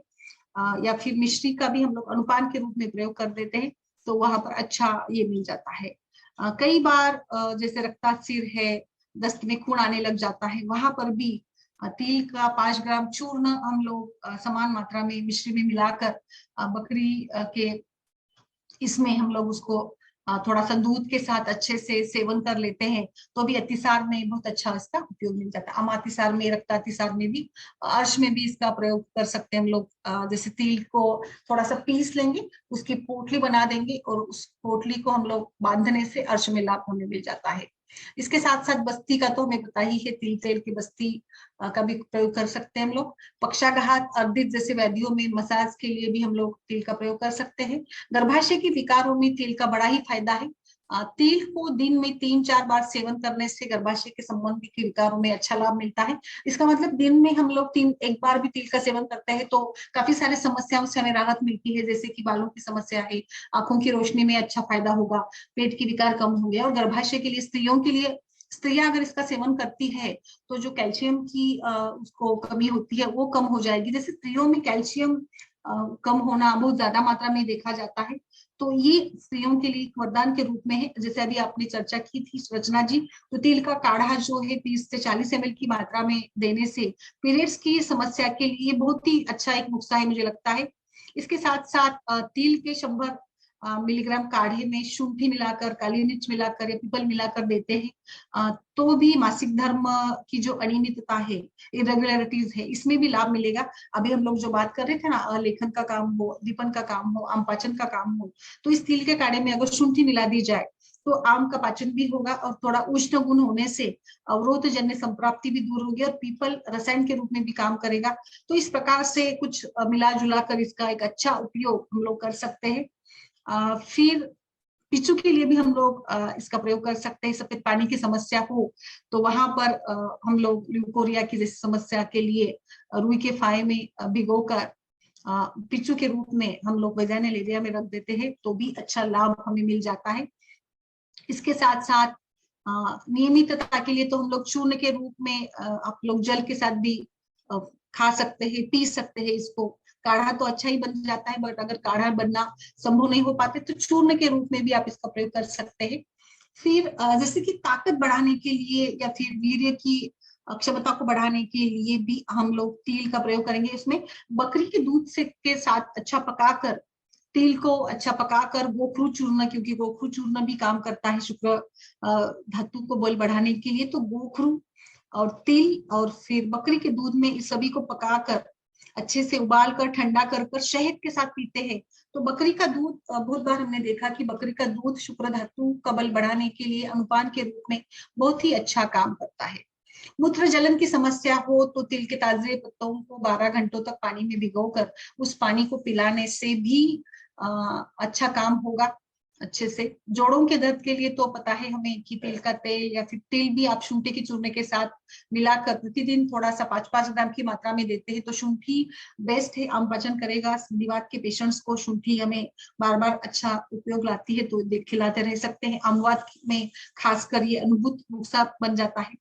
या फिर मिश्री का भी हम लोग अनुपान के रूप में प्रयोग कर देते हैं तो वहां पर अच्छा ये मिल जाता है। कई बार जैसे रक्तास्थिर है, दस्त में खून आने लग जाता है, वहां पर भी तिल का 5 ग्राम चूर्ण हम लोग समान मात्रा में मिश्री में मिलाकर बकरी के इसमें हम लोग उसको थोड़ा सा दूध के साथ अच्छे से सेवन कर लेते हैं तो भी अतिसार में बहुत अच्छा इसका उपयोग मिल जाता है। अमातिसार में, रक्तातिसार में भी, अर्श में भी इसका प्रयोग कर सकते हैं हम लोग। जैसे तिल को थोड़ा सा पीस लेंगे, उसकी पोटली बना देंगे और उस पोटली को हम लोग बांधने से अर्श में लाभ हमें मिल जाता है। इसके साथ साथ बस्ती का तो हमें पता ही है, तिल तेल की बस्ती का भी प्रयोग कर सकते हैं हम लोग। पक्षाघात, अर्दित जैसे व्याधियों में मसाज के लिए भी हम लोग तिल का प्रयोग कर सकते हैं। गर्भाशय के विकारों में तिल का बड़ा ही फायदा है। तिल को दिन में 3-4 बार सेवन करने से गर्भाशय के संबंधी के विकारों में अच्छा लाभ मिलता है। इसका मतलब दिन में हम लोग 1 बार भी तिल का सेवन करते हैं तो काफी सारे समस्याओं से हमें राहत मिलती है, जैसे कि बालों की समस्या है, आंखों की रोशनी में अच्छा फायदा होगा, पेट की विकार कम होंगे। और गर्भाशय के लिए, स्त्रियों के लिए, स्त्रियां अगर इसका सेवन करती है तो जो कैल्शियम की उसको कमी होती है वो कम हो जाएगी। जैसे स्त्रियों में कैल्शियम कम होना बहुत ज्यादा मात्रा में देखा जाता है, तो ये स्त्रियों के लिए एक वरदान के रूप में है। जैसे अभी आपने चर्चा की थी रचना जी, तो तिल का काढ़ा जो है 30 से 40 ml की मात्रा में देने से पीरियड्स की समस्या के लिए बहुत ही अच्छा एक नुस्खा है मुझे लगता है। इसके साथ साथ तिल के 100 मिलीग्राम काढ़े में शुंठी मिलाकर, काली मिर्च मिलाकर या पीपल मिलाकर देते हैं तो भी मासिक धर्म की जो अनियमितता है, इरेगुलरिटीज है, इसमें भी लाभ मिलेगा। अभी हम लोग जो बात कर रहे थे ना, लेखन का काम हो, दीपन का काम हो, आम पाचन का काम हो, तो इस तिल के काढ़े में अगर शुंठी मिला दी जाए तो आम का पाचन भी होगा और थोड़ा उष्ण गुण होने से अवरोध जन्य संप्राप्ति भी दूर होगी और पीपल रसायन के रूप में भी काम करेगा। तो इस प्रकार से कुछ मिला जुला कर इसका एक अच्छा उपयोग हम लोग कर सकते हैं। फिर पिच्चू के लिए भी हम लोग इसका प्रयोग कर सकते हैं। सफेद पानी की समस्या हो तो वहां पर हम लोग ल्यूकोरिया की जैसी समस्या के लिए रुई के फाये में भिगोकर पिच्चू के रूप में हम लोग वेजाइनल एरिया में रख देते हैं तो भी अच्छा लाभ हमें मिल जाता है। इसके साथ साथ नियमितता के लिए तो हम लोग चूर्ण के रूप में आप लोग जल के साथ भी खा सकते हैं, पी सकते हैं इसको। काढ़ा तो अच्छा ही बन जाता है, बट अगर काढ़ा बनना संभव नहीं हो पाते तो चूर्ण के रूप में भी आप इसका प्रयोग कर सकते हैं। फिर जैसे कि ताकत बढ़ाने के लिए या फिर वीर्य की क्षमता को बढ़ाने के लिए भी हम लोग तिल का प्रयोग करेंगे। इसमें बकरी के दूध से के साथ अच्छा पकाकर, तिल को अच्छा पकाकर गोखरू चूर्ण, क्योंकि गोखरू चूर्ण भी काम करता है शुक्र धातु को बल बढ़ाने के लिए, तो गोखरू और तिल और फिर बकरी के दूध में इस सभी को पकाकर अच्छे से उबाल कर ठंडा कर कर शहद के साथ पीते हैं तो बकरी का दूध, बहुत बार हमने देखा कि बकरी का दूध शुक्र धातु का बल बढ़ाने के लिए अनुपान के रूप में बहुत ही अच्छा काम करता है। मूत्र जलन की समस्या हो तो तिल के ताजे पत्तों को 12 घंटों तक पानी में भिगोकर उस पानी को पिलाने से भी अच्छा काम होगा अच्छे से। जोड़ों के दर्द के लिए तो पता है हमें कि तिल का तेल या फिर तिल भी आप शुंठी के चूरने के साथ मिलाकर प्रतिदिन थोड़ा सा 5-5 ग्राम की मात्रा में देते हैं तो शुंठी बेस्ट है, आम पाचन करेगा। संधिवात के पेशेंट्स को शुंठी हमें बार बार अच्छा उपयोग लाती है तो खिलाते रह सकते हैं। अम्लवात में खासकर ये अनुभूत नुस्खा बन जाता है।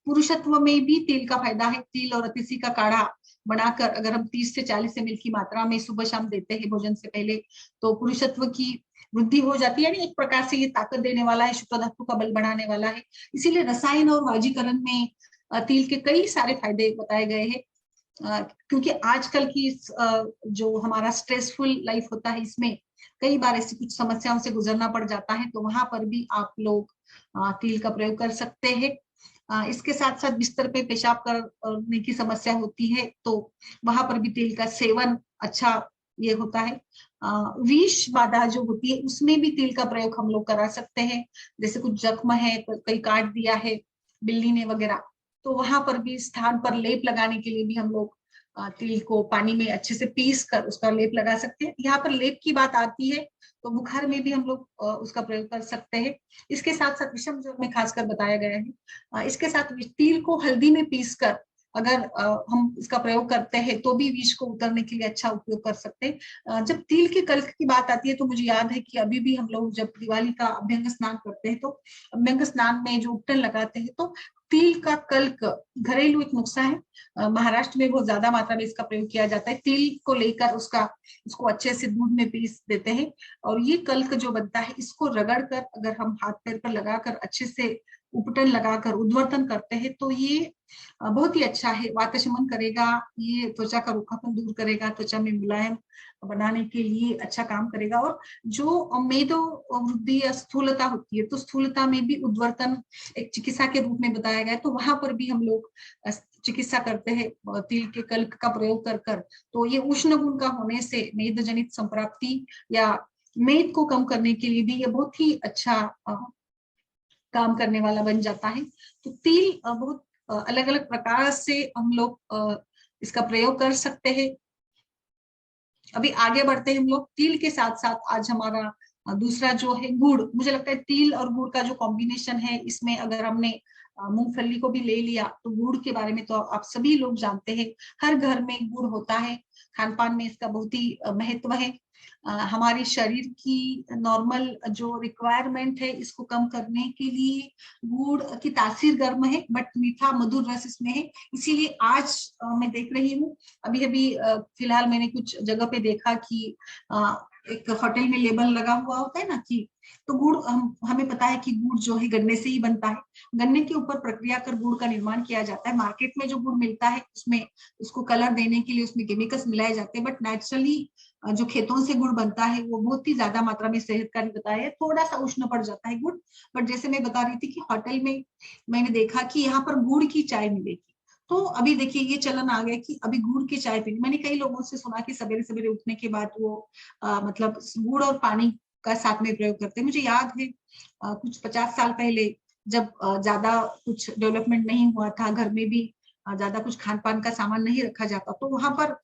पुरुषत्व में भी तिल का फायदा है। तिल और अतिसी का काढ़ा बनाकर अगर हम 30 से 40 ml की मात्रा में सुबह शाम देते हैं भोजन से पहले तो पुरुषत्व की वृद्धि हो जाती है। यानी एक प्रकार से ये ताकत देने वाला है, शुक्र धातु का बल बढ़ाने वाला है। इसीलिए रसायन और वाजीकरण में तिल के कई सारे फायदे बताए गए हैं। क्योंकि आजकल की जो हमारा स्ट्रेसफुल लाइफ होता है इसमें कई बार ऐसी कुछ समस्याओं से गुजरना पड़ जाता है तो वहां पर भी आप लोग तिल का प्रयोग कर सकते हैं। इसके साथ साथ बिस्तर पे पेशाब करने की समस्या होती है तो वहां पर भी तिल का सेवन अच्छा ये होता है। विष बाधा जो होती है उसमें भी तिल का प्रयोग हम लोग करा सकते हैं। जैसे कुछ जख्म है, कहीं काट दिया है बिल्ली ने वगैरह, तो वहां पर भी स्थान पर लेप लगाने के लिए भी हम लोग तिल को पानी में अच्छे से पीस कर उसका लेप लगा सकते हैं। यहाँ पर लेप की बात आती है तो बुखार में भी हम लोग उसका प्रयोग कर सकते हैं। इसके साथ साथ विषम ज्वर में खासकर बताया गया है। इसके साथ तिल को हल्दी में पीस कर अगर हम इसका प्रयोग करते हैं तो भी विष को उतरने के लिए अच्छा उपयोग कर सकते हैं। जब तिल के कल्क की बात आती है तो मुझे याद है कि अभी भी हम लोग जब दिवाली का अभ्यंग स्नान करते हैं तो अभ्यंग स्नान में जो उपटन लगाते हैं तो तिल का कल्क घरेलू एक नुस्खा है। महाराष्ट्र में बहुत ज्यादा मात्रा में इसका प्रयोग किया जाता है। तिल को लेकर उसको अच्छे से दूध में पीस देते हैं और ये कल्क जो बनता है इसको रगड़ कर अगर हम हाथ पैर पर लगाकर अच्छे से उपटन लगाकर उद्वर्तन करते हैं तो ये बहुत ही अच्छा है। वात शमन करेगा, ये त्वचा का रूखापन दूर करेगा, त्वचा में मुलायम बनाने के लिए अच्छा काम करेगा। और जो मेदो वृद्धि या स्थूलता होती है तो स्थूलता में भी उद्वर्तन एक चिकित्सा के रूप में बताया गया है तो वहां पर भी हम लोग चिकित्सा करते हैं तिल के कल्क का प्रयोग कर कर। तो ये उष्ण गुण का होने से मेद जनित संप्राप्ति या मेद को कम करने के लिए भी ये बहुत ही अच्छा काम करने वाला बन जाता है। तो तिल बहुत अलग अलग प्रकार से हम लोग इसका प्रयोग कर सकते हैं। अभी आगे बढ़ते हैं हम लोग। तिल के साथ साथ आज हमारा दूसरा जो है गुड़। मुझे लगता है तिल और गुड़ का जो कॉम्बिनेशन है इसमें अगर हमने मूंगफली को भी ले लिया तो गुड़ के बारे में तो आप सभी लोग जानते हैं। हर घर में गुड़ होता है, खान पान में इसका बहुत ही महत्व है। हमारे शरीर की नॉर्मल जो रिक्वायरमेंट है इसको कम करने के लिए गुड़ की तासीर गर्म है बट मीठा मधुर रस इसमें है। इसीलिए आज मैं देख रही हूँ अभी अभी फिलहाल मैंने कुछ जगह पे देखा कि एक होटल में लेबल लगा हुआ होता है ना कि तो गुड़ हमें पता है कि गुड़ जो है गन्ने से ही बनता है। गन्ने के ऊपर प्रक्रिया कर गुड़ का निर्माण किया जाता है। मार्केट में जो गुड़ मिलता है उसमें उसको कलर देने के लिए उसमें केमिकल्स मिलाए जाते हैं बट नेचुरली जो खेतों से गुड़ बनता है वो बहुत ही ज्यादा मात्रा में सेहतकारी बताया है। थोड़ा सा उष्ण पड़ जाता है गुड़ बट जैसे मैं बता रही थी कि होटल में मैंने देखा कि यहाँ पर गुड़ की चाय मिलेगी। तो अभी देखिए ये चलन आ गया कि अभी गुड़ की चाय पीनी। मैंने कई लोगों से सुना कि सवेरे सवेरे उठने के बाद वो मतलब गुड़ और पानी का साथ में प्रयोग करते हैं। मुझे याद है कुछ 50 साल पहले जब ज्यादा कुछ डेवलपमेंट नहीं हुआ था, घर में भी ज्यादा कुछ खान पान का सामान नहीं रखा जाता तो वहां पर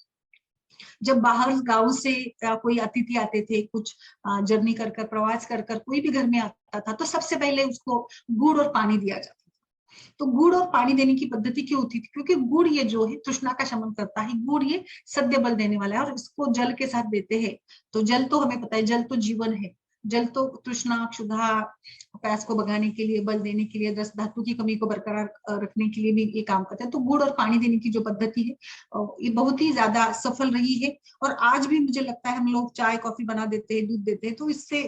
जब बाहर गांव से कोई अतिथि आते थे, कुछ जर्नी कर कर प्रवास कर कर कोई भी घर में आता था तो सबसे पहले उसको गुड़ और पानी दिया जाता था। तो गुड़ और पानी देने की पद्धति क्यों होती थी? क्योंकि गुड़ ये जो है तृष्णा का शमन करता है। गुड़ ये सद्य बल देने वाला है और इसको जल के साथ देते हैं तो जल तो हमें पता है जल तो जीवन है। जल तो तृष्णा क्षुधा प्यास को भगाने के लिए, बल देने के लिए, रस धातु की कमी को बरकरार रखने के लिए भी ये काम करते हैं। तो गुड़ और पानी देने की जो पद्धति है ये बहुत ही ज्यादा सफल रही है और आज भी मुझे लगता है हम लोग चाय कॉफी बना देते हैं, दूध देते हैं तो इससे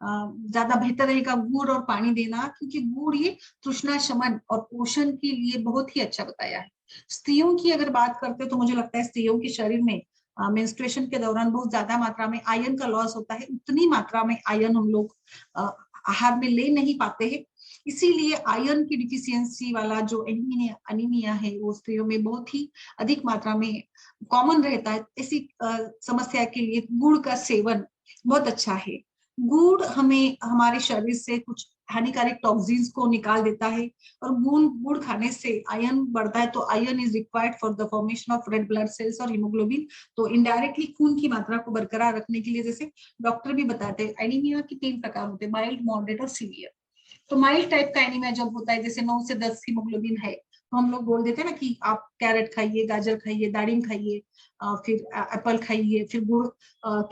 ज्यादा बेहतर रहेगा गुड़ और पानी देना क्योंकि गुड़ ये तृष्णा शमन और पोषण के लिए बहुत ही अच्छा बताया है। स्त्रियों की अगर बात करते हैं तो मुझे लगता है स्त्रियों के शरीर में मेंस्ट्रुएशन के दौरान बहुत ज्यादा मात्रा में आयरन का लॉस होता है। उतनी मात्रा में आयरन हम लोग आहार में ले नहीं पाते हैं। इसीलिए आयरन की डिफिशियंसी वाला जो एनीमिया है वो स्त्रियों में बहुत ही अधिक मात्रा में कॉमन रहता है। ऐसी समस्या के लिए गुड़ का सेवन बहुत अच्छा है। गुड़ हमें हमारे शरीर से कुछ हानिकारक टॉक्सिन्स को निकाल देता है। और गुड़ खाने से आयरन बढ़ता है, तो iron is required for the formation of red blood cells और हीमोग्लोबिन। तो इनडायरेक्टली खून की मात्रा को बरकरार रखने के लिए, जैसे डॉक्टर भी बताते हैं, एनीमिया के 3 प्रकार होते हैं, माइल्ड, मॉडरेट और सीवियर। तो माइल्ड टाइप का एनीमिया जब होता है, जैसे 9 से 10 हीमोग्लोबिन है, तो हम लोग बोल देते हैं ना कि आप कैरेट खाइए, गाजर खाइए, दारिम खाइए, फिर एप्पल खाइए, फिर गुड़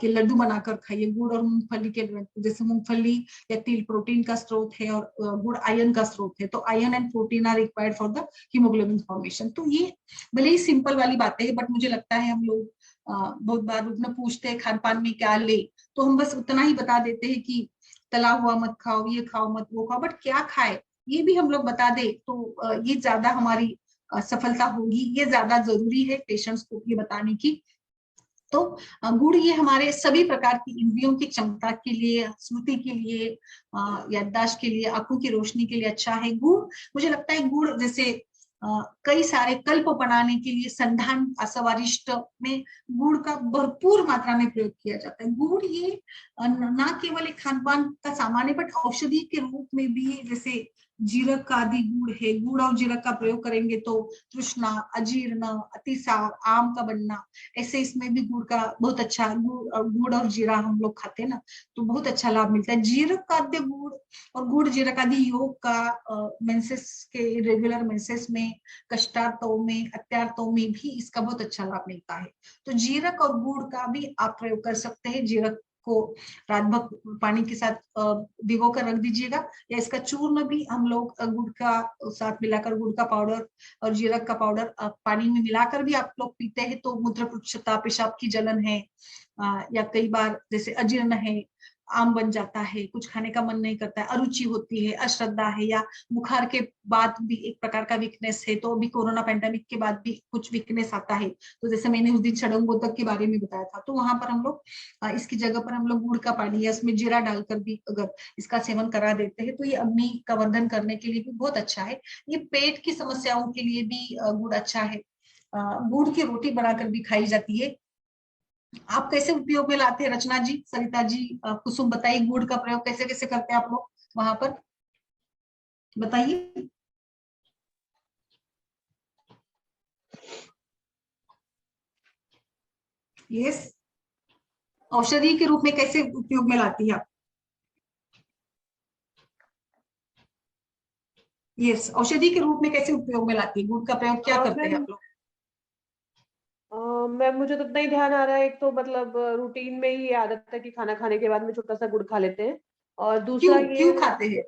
के लड्डू बनाकर खाइए। गुड़ और मूंगफली के, जैसे मूंगफली या तिल प्रोटीन का स्रोत है और गुड़ आयरन का स्रोत है, तो iron and protein are required for the haemoglobin formation. तो ये भले ही सिंपल वाली बातें है, बट मुझे लगता है हम लोग बहुत बार लोग पूछते हैं खान पान में क्या ले, तो हम बस उतना ही बता देते हैं कि तला हुआ मत खाओ, ये खाओ मत, वो खाओ, बट क्या खाए ये भी हम लोग बता दे तो ये ज्यादा हमारी सफलता होगी। ये ज्यादा जरूरी है पेशेंट्स को ये बताने की। तो गुड़ ये हमारे सभी प्रकार की इंद्रियों की क्षमता के लिए, स्मृति के लिए, याददाश्त के लिए, आंखों की रोशनी के लिए अच्छा है गुड़। मुझे लगता है गुड़ जैसे कई सारे कल्प बनाने के लिए संधान असवारिष्ट में गुड़ का भरपूर मात्रा में प्रयोग किया जाता है। गुड़ ये न केवल एक खान पान का सामान है, बट औषधि के रूप में भी, जैसे जीरक का आदि गुड़ है, गुड़ और जीरक का प्रयोग करेंगे तो तृष्णा, अजीर्ण, अतिसार, आम का बनना, ऐसे इसमें भी गुड़ का बहुत अच्छा, गुड़ और जीरा हम लोग खाते हैं ना, तो बहुत अच्छा लाभ मिलता है। जीरक का आद्य गुड़ और गुड़ जीरक आदि योग का मेंसेस के रेगुलर मेंसेस में, कष्टार्तों में, अत्यार्तों में भी इसका बहुत अच्छा लाभ मिलता है। तो जीरक और गुड़ का भी आप प्रयोग कर सकते हैं। जीरक को रात भर पानी के साथ भिगो कर रख दीजिएगा, या इसका चूर्ण भी हम लोग गुड़ का साथ मिलाकर, गुड़ का पाउडर और जीरक का पाउडर पानी में मिलाकर भी आप लोग पीते हैं, तो मूत्रपुच्छता, पेशाब की जलन है, या कई बार जैसे अजीर्ण है, आम बन जाता है, कुछ खाने का मन नहीं करता है, अरुचि होती है, अश्रद्धा है, या बुखार के बाद भी एक प्रकार का वीकनेस है, तो अभी कोरोना पैंडेमिक के बाद भी कुछ वीकनेस आता है, तो जैसे मैंने उस दिन षडंगोतक के बारे में बताया था, तो वहां पर हम लोग इसकी जगह पर हम लोग गुड़ का पानी या उसमें जीरा डालकर भी अगर इसका सेवन करा देते हैं, तो ये अग्नि का वर्धन करने के लिए भी बहुत अच्छा है। ये पेट की समस्याओं के लिए भी गुड़ अच्छा है। गुड़ की रोटी बनाकर भी खाई जाती है। आप कैसे उपयोग में लाते हैं रचना जी, सरिता जी, कुसुम, बताइए गुड़ का प्रयोग कैसे कैसे करते हैं आप लोग वहां पर, बताइए। यस, औषधि के रूप में कैसे उपयोग में लाती है आप? यस, औषधि के रूप में कैसे उपयोग में लाती है, गुड़ का प्रयोग क्या करते हैं आप लोग? मैम मुझे तो इतना ही ध्यान आ रहा है, एक तो मतलब रूटीन में ही आदत है कि खाना खाने के बाद में छोटा सा गुड़ खा लेते हैं, और दूसरा क्यों ये क्यों खाते हैं?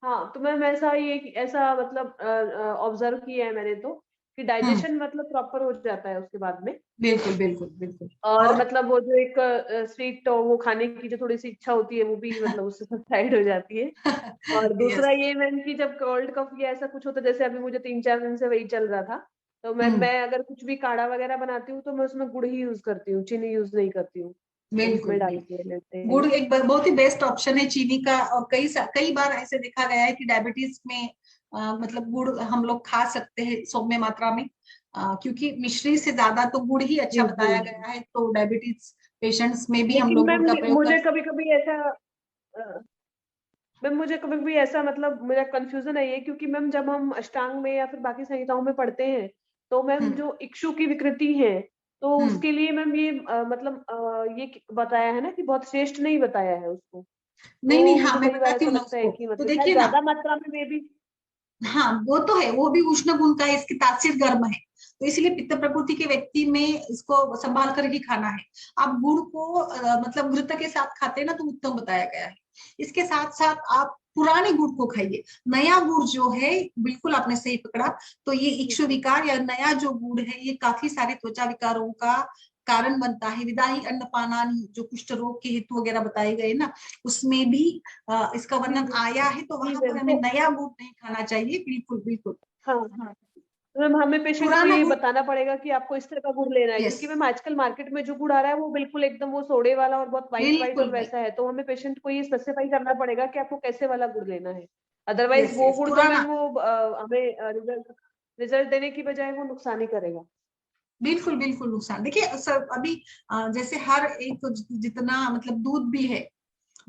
हाँ, तो मैम ऐसा ये ऐसा मतलब ऑब्जर्व किया है मैंने तो, कि डाइजेशन मतलब प्रॉपर हो जाता है उसके बाद में। बिल्कुल बिल्कुल बिल्कुल। और मतलब वो जो एक स्वीट वो खाने की जो थोड़ी सी इच्छा होती है, वो भी मतलब उससे सबसाइड हो जाती है। और दूसरा यस। ये मैम कि जब कोल्ड कफ या ऐसा कुछ होता है, जैसे अभी मुझे 3-4 दिन से वही चल रहा था, तो मैं अगर कुछ भी काढ़ा वगैरह बनाती हूँ तो मैं उसमें गुड़ ही यूज करती हूँ, चीनी यूज नहीं करती हूँ, तो बिल्कुल उसमें डाल बिल्कुल, के लेते गुड़ हैं। एक बहुत ही बेस्ट ऑप्शन है चीनी का। और कई बार ऐसे देखा गया है कि डायबिटीज में मतलब गुड़ हम लोग खा सकते हैं सौम्य मात्रा में, क्योंकि मिश्री से ज्यादा तो गुड़ ही अच्छा जी जी। बताया गया है, तो डायबिटीज पेशेंट्स में भी हम लेकिन लोग गुड़ मैम का प्रयोग कर। मुझे कभी कभी ऐसा मैम मुझे कभी कभी ऐसा मतलब मेरा कंफ्यूजन है ये, क्योंकि मैम जब हम अष्टांग में या फिर बाकी संहिताओं में पढ़ते हैं, तो मैम हम्म जो इक्षु की विकृति है, तो हम्म। उसके लिए मैम ये मतलब ये बताया है ना कि बहुत श्रेष्ठ नहीं बताया है उसको, नहीं नहीं, तो हाँ मुझे मैं कई बार बताती ऐसा हूँ ना लगता है उसको, कि तो मतलब शायद देखिए ना, ज्यादा मात्रा में मे भी। हाँ वो तो है, वो भी उष्ण गुण का है, इसकी तासीर गर्म है, तो इसलिए पित्त प्रकृति के व्यक्ति में इसको संभाल कर ही खाना है। आप गुड़ को मतलब घृत के साथ खाते हैं ना, तो उत्तम बताया गया है। इसके साथ साथ आप पुराने गुड़ को खाइए, नया गुड़ जो है, बिल्कुल आपने सही पकड़ा, तो ये इक्षु विकार या नया जो गुड़ है, ये काफी सारे त्वचा विकारों का कारण बनता है। विदाही अन्नपानानि, जो कुष्ठ रोग के हेतु वगैरह बताए गए ना, उसमें भी इसका वर्णन आया है, तो जी वहां पर मैम, हमें तो नया गुड़ नहीं खाना चाहिए, बिल्कुल बिल्कुल। हाँ हाँ, तो मैम हमें पेशेंट को पुराना ये गुड़, बताना पड़ेगा कि आपको इस तरह का गुड़ लेना है, यस, क्योंकि मैम आजकल मार्केट में जो गुड़ आ रहा है वो बिल्कुल एकदम वो सोडे वाला और बहुत वाइट वाइट और बिल्कुल वैसा है, तो हमें पेशेंट को ये स्पेसिफाई करना पड़ेगा कि आपको कैसे वाला गुड़ लेना है। अदरवाइज यस वो यस, गुड़ तो पुराना, मैम वो हमें रिजल्ट देने की बजाय वो नुकसान ही करेगा। बिल्कुल बिल्कुल नुकसान। देखिए सर, अभी जैसे हर एक जितना मतलब दूध भी है,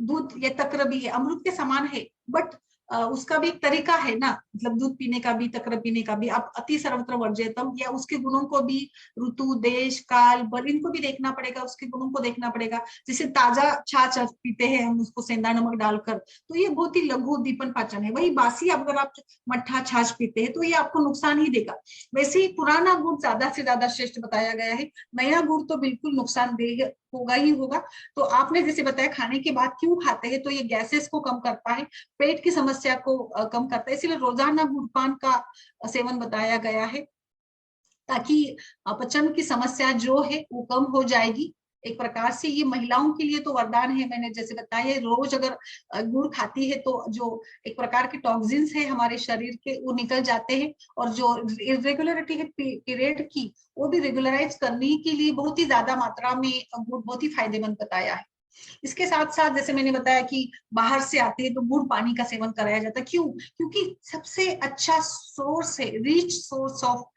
दूध ये तक्र भी है, अमृत के समान है, बट उसका भी एक तरीका है ना, मतलब दूध पीने का भी, तक्र पीने का भी। अब अति सर्वत्र वर्जयतम, या उसके गुणों को भी ऋतु, देश, काल, बल, इनको भी देखना पड़ेगा, उसके गुणों को देखना पड़ेगा। जैसे ताजा छाछ पीते हैं हम उसको सेंधा नमक डालकर, तो ये बहुत ही लघु उद्दीपन पाचन है। वही बासी अगर आप मट्ठा छाछ पीते हैं तो ये आपको नुकसान ही देगा। वैसे ही पुराना गुड़ ज्यादा से ज्यादा श्रेष्ठ बताया गया है, नया गुड़ तो बिल्कुल नुकसानदेह होगा ही होगा। तो आपने जैसे बताया खाने के बाद क्यों खाते हैं, तो ये गैसेस को कम करता है, पेट की समस्या को कम करता है, इसलिए रोजाना गुड़पान का सेवन बताया गया है, ताकि अपचन की समस्या जो है वो कम हो जाएगी। एक प्रकार से ये महिलाओं के लिए तो वरदान है। मैंने जैसे बताया, रोज अगर गुड़ खाती है तो जो एक प्रकार के टॉक्सिन्स है हमारे शरीर के वो निकल जाते हैं, और जो इरेगुलरिटी है पीरियड की वो भी रेगुलराइज करने के लिए बहुत ही ज्यादा मात्रा में गुड़ बहुत ही फायदेमंद बताया है। इसके साथ साथ जैसे मैंने बताया कि बाहर से आते हैं तो गुड़ पानी का सेवन कराया जाता है। क्यों? क्योंकि सबसे अच्छा सोर्स है, रिच सोर्स ऑफ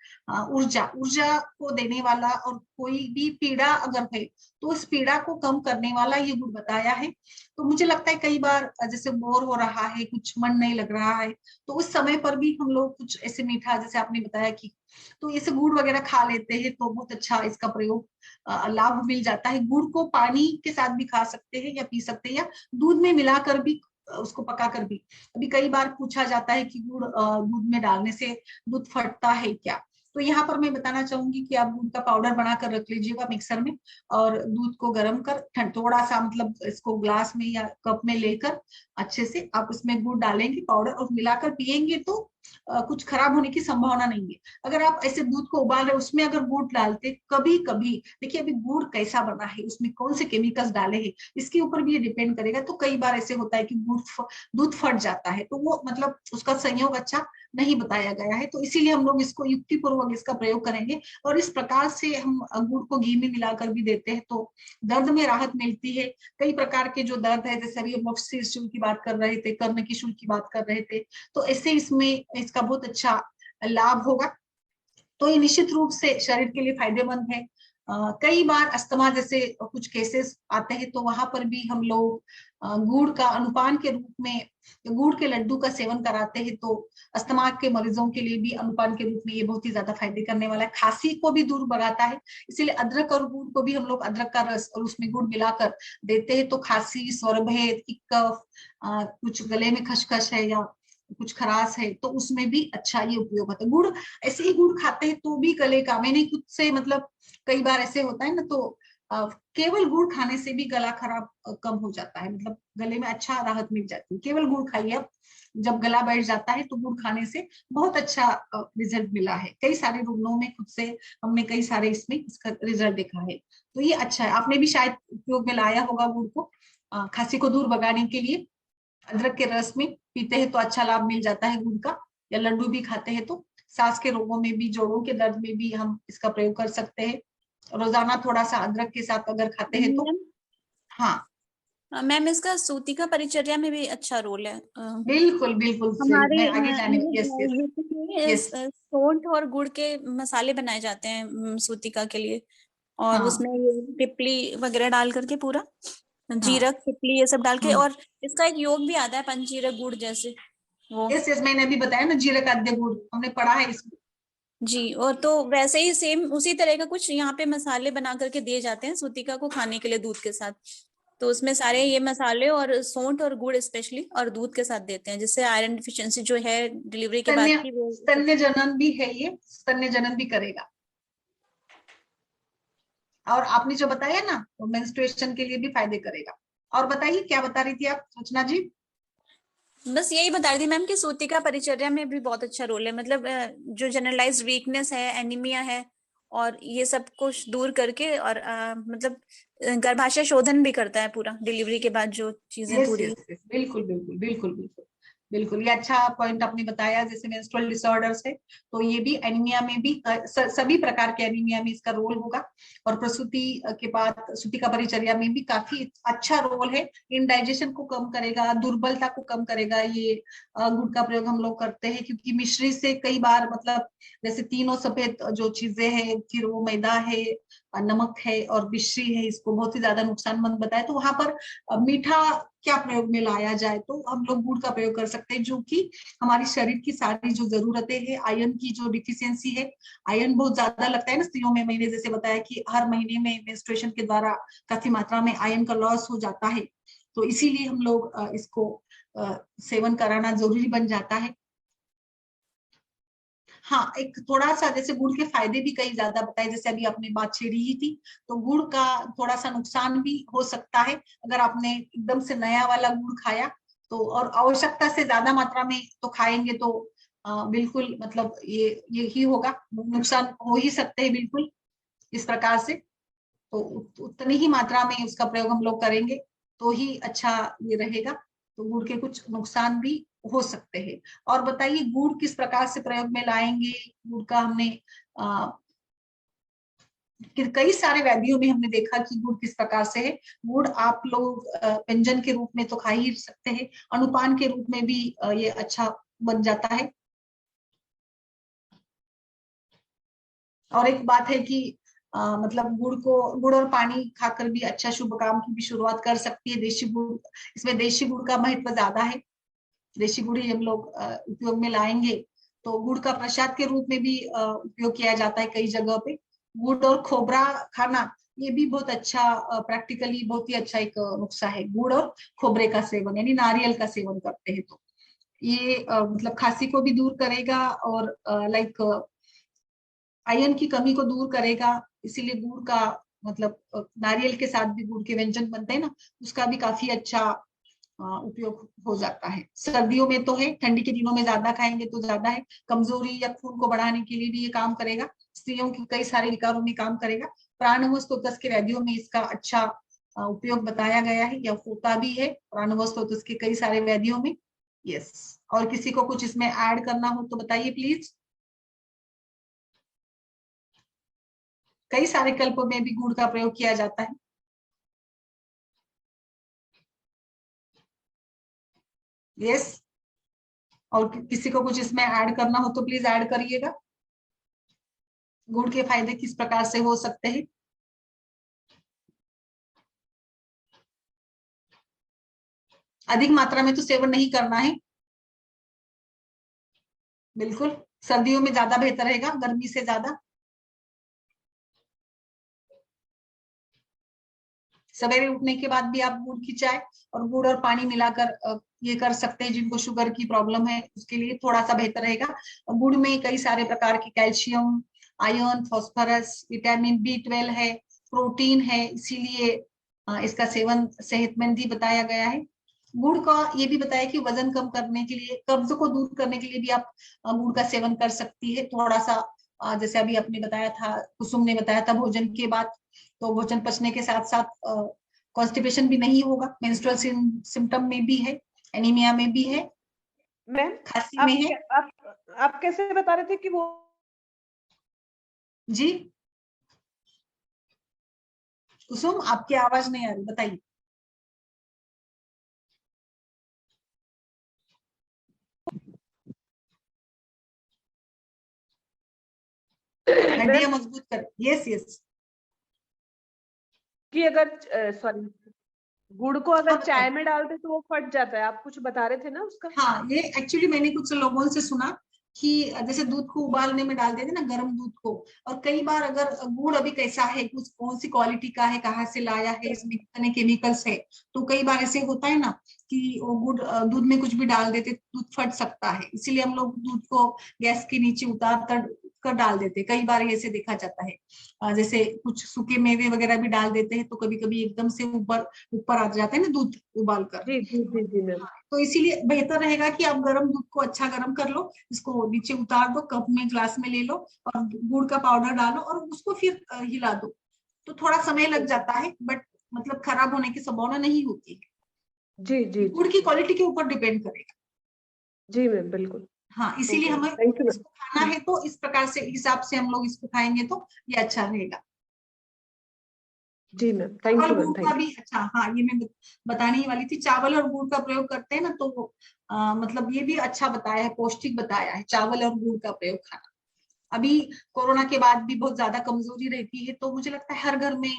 ऊर्जा, ऊर्जा को देने वाला, और कोई भी पीड़ा अगर है तो उस पीड़ा को कम करने वाला ये गुड़ बताया है। तो मुझे लगता है कई बार जैसे बोर हो रहा है, कुछ मन नहीं लग रहा है, तो उस समय पर भी हम लोग कुछ ऐसे मीठा, जैसे आपने बताया कि तो ऐसे गुड़ वगैरह खा लेते हैं तो बहुत अच्छा इसका प्रयोग लाभ मिल जाता है। गुड़ को पानी के साथ भी खा सकते हैं या पी सकते हैं, या दूध में मिलाकर भी, उसको पकाकर भी। अभी कई बार पूछा जाता है कि गुड़ दूध में डालने से दूध फटता है क्या? तो यहाँ पर मैं बताना चाहूंगी कि आप दूध का पाउडर बनाकर रख लीजिएगा मिक्सर में, और दूध को गर्म कर थोड़ा सा, मतलब इसको ग्लास में या कप में लेकर अच्छे से आप उसमें गुड़ डालेंगे पाउडर और मिलाकर पिएंगे तो कुछ खराब होने की संभावना नहीं है। अगर आप ऐसे दूध को उबाल रहे उसमें अगर गुड़ डालते, कभी कभी देखिए अभी गुड़ कैसा बना है, उसमें कौन से केमिकल्स डाले हैं, इसके ऊपर भी ये डिपेंड करेगा। तो कई बार ऐसे होता है कि दूध फट जाता है, तो वो मतलब उसका संयोग अच्छा नहीं बताया गया है। तो इसीलिए हम लोग इसको युक्तिपूर्वक इसका प्रयोग करेंगे, और इस प्रकार से हम गुड़ को घी में मिलाकर भी देते हैं तो दर्द में राहत मिलती है। कई प्रकार के जो दर्द है, जैसे अभी हम लोग सिर शूल की बात कर रहे थे, कर्ण की शूल की बात कर रहे थे, तो ऐसे इसमें इसका बहुत अच्छा लाभ होगा। तो ये निश्चित रूप से शरीर के लिए फायदेमंद है। कई बार अस्थमा जैसे कुछ केसेस आते हैं तो वहां पर भी हम लोग गुड़ का अनुपान के रूप में, गुड़ के लड्डू का सेवन कराते हैं, तो अस्थमा के मरीजों के लिए भी अनुपान के रूप में ये बहुत ही ज्यादा फायदे करने वाला है। खांसी को भी दूर भगाता है, इसीलिए अदरक और गुड़ को भी हम लोग, अदरक का रस और उसमें गुड़ मिलाकर देते हैं, तो खांसी, स्वरभेद, कफ, कुछ गले में खसखस है या कुछ खराश है तो उसमें भी अच्छा ये उपयोग होता है। गुड़ ऐसे ही गुड़ खाते हैं तो भी गले का, मैंने खुद से, मतलब कई बार ऐसे होता है ना, तो केवल गुड़ खाने से भी गला खराब कम हो जाता है, मतलब गले में अच्छा राहत मिल जाती है। केवल गुड़ खाइए आप, जब गला बैठ जाता है तो गुड़ खाने से बहुत अच्छा रिजल्ट मिला है। कई सारे रुग्णों में खुद से हमने कई सारे इसमें इसका रिजल्ट देखा है। तो ये अच्छा है, आपने भी शायद उपयोग में लाया होगा गुड़ को खांसी को दूर भगाने के लिए। अदरक के रस में पीते हैं तो अच्छा लाभ मिल जाता है गुड़ का, या लड्डू भी खाते हैं तो सांस के रोगों में भी, जोड़ों के दर्द में भी हम इसका प्रयोग कर सकते हैं। रोजाना थोड़ा सा अदरक के साथ अगर खाते हैं तो। हाँ मैम, इसका सूती का परिचर्या में भी अच्छा रोल है। बिल्कुल बिल्कुल सही, हमारे मैं आगे जाने, यस यस यूपी में यस। सोंठ और गुड़ के मसाले बनाए जाते हैं सूतिका के लिए, और हाँ उसमें ये पिपली वगैरह डाल करके पूरा हाँ जीरक, पिपली ये सब डाल के, और इसका एक योग भी आता है पंचजीरक गुड़ जैसे वो। यस यस, मैंने अभी बताया ना, जीरक आद्य गुड़ हमने पढ़ा है इसमें। जी, और तो वैसे ही सेम उसी तरह का कुछ यहाँ पे मसाले बना करके दिए जाते हैं सूतिका को खाने के लिए दूध के साथ। तो उसमें सारे ये मसाले और सौंठ और गुड़ स्पेशली और दूध के साथ देते हैं, जिससे आयरन डिफिशिएंसी जो है डिलीवरी के बाद की वो। स्तन्य जनन भी है, ये स्तन्य जनन भी करेगा। और आपने जो बताया ना, तो मेंस्ट्रुएशन के लिए भी फायदे करेगा। और बताइए क्या बता रही थी आप रचना जी? बस यही बता रही थी मैम कि सूतिका परिचर्या में भी बहुत अच्छा रोल है, मतलब जो जनरलाइज्ड वीकनेस है, एनीमिया है, और ये सब कुछ दूर करके, और मतलब गर्भाशय शोधन भी करता है पूरा डिलीवरी के बाद जो चीजें यस पूरी। यस यस, बिल्कुल बिल्कुल बिल्कुल बिल्कुल बिल्कुल, ये अच्छा पॉइंट आपने बताया। जैसे मेंस्ट्रुअल डिसऑर्डर्स है तो ये भी एनीमिया में भी, सभी प्रकार के एनीमिया में इसका रोल होगा। और प्रसूति के बाद सूतिका परिचर्या में भी काफी अच्छा रोल है। इंडाइजेशन को कम करेगा, दुर्बलता को कम करेगा। ये गुड़ का प्रयोग हम लोग करते हैं क्योंकि मिश्री से कई बार, मतलब जैसे तीनों सफेद जो चीजें हैं, फिर वो मैदा है, नमक है और मिश्री है, इसको बहुत ही ज्यादा नुकसानमंद बताया। तो वहां पर मीठा क्या प्रयोग में लाया जाए, तो हम लोग गुड़ का प्रयोग कर सकते हैं, जो कि हमारी शरीर की सारी जो जरूरतें हैं, आयरन की जो डिफिशियंसी है, आयरन बहुत ज्यादा लगता है ना स्त्रियों में, मैंने जैसे बताया कि हर महीने में मेंस्ट्रुएशन के द्वारा काफी मात्रा में आयरन का लॉस हो जाता है, तो इसीलिए हम लोग इसको सेवन कराना जरूरी बन जाता है। हाँ, एक थोड़ा सा जैसे गुड़ के फायदे भी कई ज्यादा बताए, जैसे अभी आपने बात छेड़ी ही थी, तो गुड़ का थोड़ा सा नुकसान भी हो सकता है अगर आपने एकदम से नया वाला गुड़ खाया तो, और आवश्यकता से ज्यादा मात्रा में तो खाएंगे तो बिल्कुल मतलब ये ही होगा, नुकसान हो ही सकते हैं बिल्कुल इस प्रकार से। तो उतनी ही मात्रा में उसका प्रयोग हम लोग करेंगे तो ही अच्छा ये रहेगा। तो गुड़ के कुछ नुकसान भी हो सकते हैं। और बताइए गुड़ किस प्रकार से प्रयोग में लाएंगे? गुड़ का हमने कई सारे व्याधियों में हमने देखा कि गुड़ किस प्रकार से है। गुड़ आप लोग व्यंजन के रूप में तो खा ही सकते हैं, अनुपान के रूप में भी ये अच्छा बन जाता है। और एक बात है कि मतलब गुड़ और पानी खाकर भी अच्छा शुभ काम की भी शुरुआत कर सकती है। देशी गुड़, इसमें देशी गुड़ का महत्व ज्यादा है, देशी गुड़ ही हम लोग उपयोग में लाएंगे। तो गुड़ का प्रसाद के रूप में भी उपयोग किया जाता है कई जगह पे। गुड़ और खोबरा खाना ये भी बहुत अच्छा, प्रैक्टिकली बहुत ही अच्छा एक नुस्खा है। गुड़ और खोबरे का सेवन यानी नारियल का सेवन करते हैं तो ये मतलब खांसी को भी दूर करेगा और लाइक आयरन की कमी को दूर करेगा। इसीलिए गुड़ का मतलब नारियल के साथ भी गुड़ के व्यंजन बनते हैं ना, उसका भी काफी अच्छा उपयोग हो जाता है। सर्दियों में तो है, ठंडी के दिनों में ज्यादा खाएंगे तो ज्यादा है। कमजोरी या खून को बढ़ाने के लिए भी ये काम करेगा, स्त्रियों के कई सारे विकारों में काम करेगा। प्राणवस्तोतस के व्याधियों में इसका अच्छा उपयोग बताया गया है या होता भी है प्राणवस्तोतस के कई सारे व्याधियों में। यस, और किसी को कुछ इसमें ऐड करना हो तो बताइए प्लीज। कई सारे कल्पों में भी गुड़ का प्रयोग किया जाता है। यस, और किसी को कुछ इसमें ऐड करना हो तो प्लीज ऐड करिएगा। गुड़ के फायदे किस प्रकार से हो सकते हैं? अधिक मात्रा में तो सेवन नहीं करना है, बिल्कुल सर्दियों में ज्यादा बेहतर रहेगा, गर्मी से ज्यादा। सवेरे उठने के बाद भी आप गुड़ की चाय और गुड़ और पानी मिलाकर ये कर सकते हैं। जिनको शुगर की प्रॉब्लम है उसके लिए थोड़ा सा बेहतर रहेगा। गुड़ में कई सारे प्रकार के calcium, iron, phosphorus, vitamin B12 है, प्रोटीन है, इसीलिए इसका सेवन सेहतमंद ही बताया गया है। गुड़ का ये भी बताया कि वजन कम करने के लिए, कब्ज को दूर करने के लिए भी आप गुड़ का सेवन कर सकती है। थोड़ा सा जैसे अभी आपने बताया था, कुसुम ने बताया था भोजन के बाद, तो भोजन पचने के साथ साथ कॉन्स्टिपेशन भी नहीं होगा, मेंस्ट्रुअल सिम्टम में भी है, एनीमिया में भी है, मैम खांसी में है। आप कैसे बता रहे थे कि वो जी कुसुम, आपकी आवाज नहीं आ रही, बताइए। हड्डियां मजबूत कर, यस यस। कि अगर सॉरी, गुड़ को हाँ अगर चाय बताइए। में डालते तो वो फट जाता है, आप कुछ बता रहे थे ना उसका। हाँ, ये एक्चुअली मैंने कुछ लोगों से सुना कि जैसे दूध को उबालने में डाल देते ना, गर्म दूध को, और कई बार अगर गुड़ अभी कैसा है, कुछ कौन सी क्वालिटी का है, कहाँ से लाया है, इसमें कितने केमिकल्स है, तो कई बार ऐसे होता है ना कि वो गुड़ दूध में कुछ भी डाल देते, दूध फट सकता है। इसीलिए हम लोग दूध को गैस के नीचे उतार कर डाल देते, कई बार ऐसे देखा जाता है। जैसे कुछ सूखे मेवे वगैरह भी डाल देते हैं तो कभी कभी एकदम से ऊपर ऊपर आ जाता है ना दूध उबाल कर। जी जी जी जी मैम। तो इसीलिए बेहतर रहेगा कि आप गर्म दूध को अच्छा गर्म कर लो, इसको नीचे उतार दो, कप में ग्लास में ले लो और गुड़ का पाउडर डालो और उसको फिर हिला दो। तो थोड़ा समय लग जाता है बट मतलब खराब होने की संभावना नहीं होती है। जी जी गुड़ की क्वालिटी के ऊपर डिपेंड करेगा। जी मैम, बिल्कुल। हाँ, इसीलिए हमें थैंक यू मैम। इसको खाना है तो इस प्रकार से हिसाब से हम लोग इसको खाएंगे तो ये अच्छा रहेगा। जी मैम, थैंक चावल यू मैम, गुड़ का थैंक भी अच्छा, हाँ ये मैं बताने ही वाली थी, चावल और गुड़ का प्रयोग करते हैं ना तो मतलब ये भी अच्छा बताया है, पौष्टिक बताया है चावल और गुड़ का प्रयोग खाना। अभी कोरोना के बाद भी बहुत ज्यादा कमजोरी रहती है तो मुझे लगता है हर घर में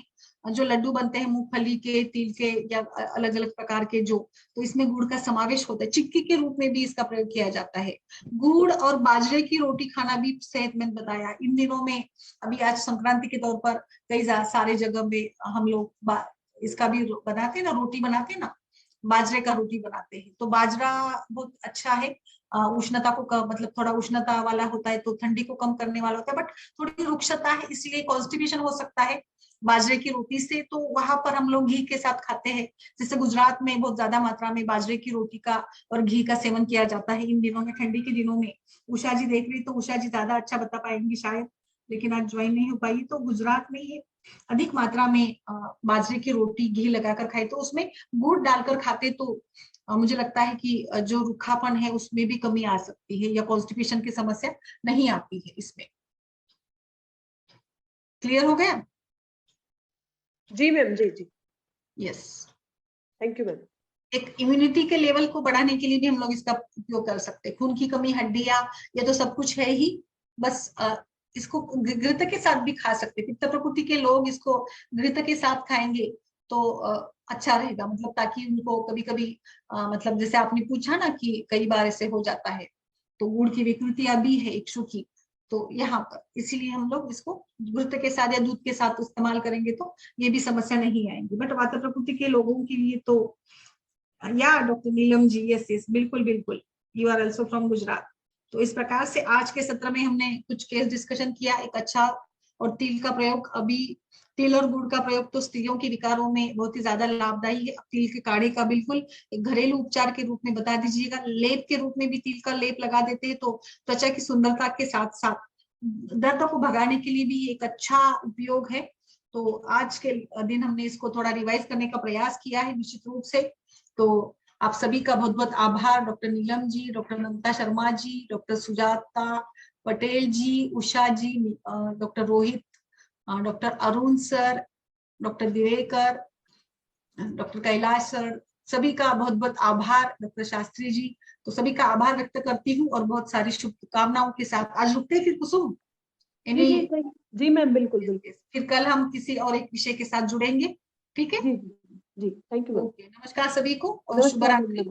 जो लड्डू बनते हैं मूंगफली के, तिल के या अलग अलग प्रकार के जो, तो इसमें गुड़ का समावेश होता है। चिक्की के रूप में भी इसका प्रयोग किया जाता है। गुड़ और बाजरे की रोटी खाना भी सेहतमंद बताया। इन दिनों में अभी आज संक्रांति के तौर पर कई सारे जगह में हम लोग इसका भी बनाते हैं ना, रोटी बनाते हैं ना, बाजरे का रोटी बनाते हैं। तो बाजरा बहुत अच्छा है, उष्णता को मतलब थोड़ा उष्णता वाला होता है तो ठंडी को कम करने वाला होता है, बट थोड़ी रुक्षता है इसलिए कॉन्स्टिपेशन हो सकता है बाजरे की रोटी से। तो वहां पर हम लोग घी के साथ खाते हैं। जैसे गुजरात में बहुत ज्यादा मात्रा में बाजरे की रोटी का और घी का सेवन किया जाता है इन दिनों में, ठंडी के दिनों में। उषा जी देख रही तो उषा जी ज्यादा अच्छा बता पाएंगी शायद, लेकिन आज ज्वाइन नहीं हो पाई। तो गुजरात में ये अधिक मात्रा में बाजरे की रोटी घी लगाकर खाए, तो उसमें गुड़ डालकर खाते तो मुझे लगता है कि जो रूखापन है उसमें भी कमी आ सकती है या कॉन्स्टिपेशन की समस्या नहीं आती है इसमें। क्लियर हो गया? जी मैम, जी जी, यस। Thank you ma'am. एक इम्यूनिटी के लेवल को बढ़ाने के लिए भी हम लोग इसका उपयोग कर सकते हैं। खून की कमी, हड्डियां, ये तो सब कुछ है ही। बस इसको घृत के साथ भी खा सकते हैं। पित्त प्रकृति के लोग इसको घृत के साथ खाएंगे तो अच्छा रहेगा, मतलब ताकि उनको कभी कभी मतलब जैसे आपने पूछा ना कि कई बार ऐसे हो जाता है, तो गुड़ की विकृतियां भी है इक्षु की, तो यहाँ पर इसीलिए हम लोग इसको घृत के साथ या दूध के साथ इस्तेमाल करेंगे तो ये भी समस्या नहीं आएंगी। बट वात प्रकृति के लोगों के लिए तो या doctor Neelam ji, yes yes, बिल्कुल बिल्कुल, you are also from Gujarat. तो इस प्रकार से आज के सत्र में हमने कुछ केस डिस्कशन किया, एक अच्छा। और तिल का प्रयोग, अभी तिल और गुड़ का प्रयोग तो स्त्रियों के विकारों में बहुत ही ज्यादा लाभदायी है। तिल के काढ़े का बिल्कुल एक घरेलू उपचार के रूप में बता दीजिएगा। लेप के रूप में भी तिल का लेप लगा देते हैं तो त्वचा की सुंदरता के साथ साथ दर्द को भगाने के लिए भी एक अच्छा उपयोग है। तो आज के दिन हमने इसको थोड़ा रिवाइज करने का प्रयास किया है निश्चित रूप से। तो आप सभी का बहुत बहुत आभार, doctor Neelam ji, doctor Namita Sharma ji, doctor Sujata Patel ji, Usha ji, doctor Rohit, doctor Arun sir, doctor Divekar, doctor Kailash sir, सभी का बहुत बहुत आभार। डॉक्टर शास्त्री जी, तो सभी का आभार व्यक्त करती हूँ और बहुत सारी शुभकामनाओं के साथ आज रुकते हैं। फिर कुसुम जी मैम, बिल्कुल बिल्कुल। फिर कल हम किसी और एक विषय के साथ जुड़ेंगे, ठीक है? जी जी, थैंक यू मैम। ओके, नमस्कार सभी को और शुभ रात्रि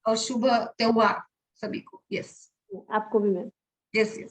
और शुभ त्योहार सभी को। यस, आपको भी मैम। Yes yes.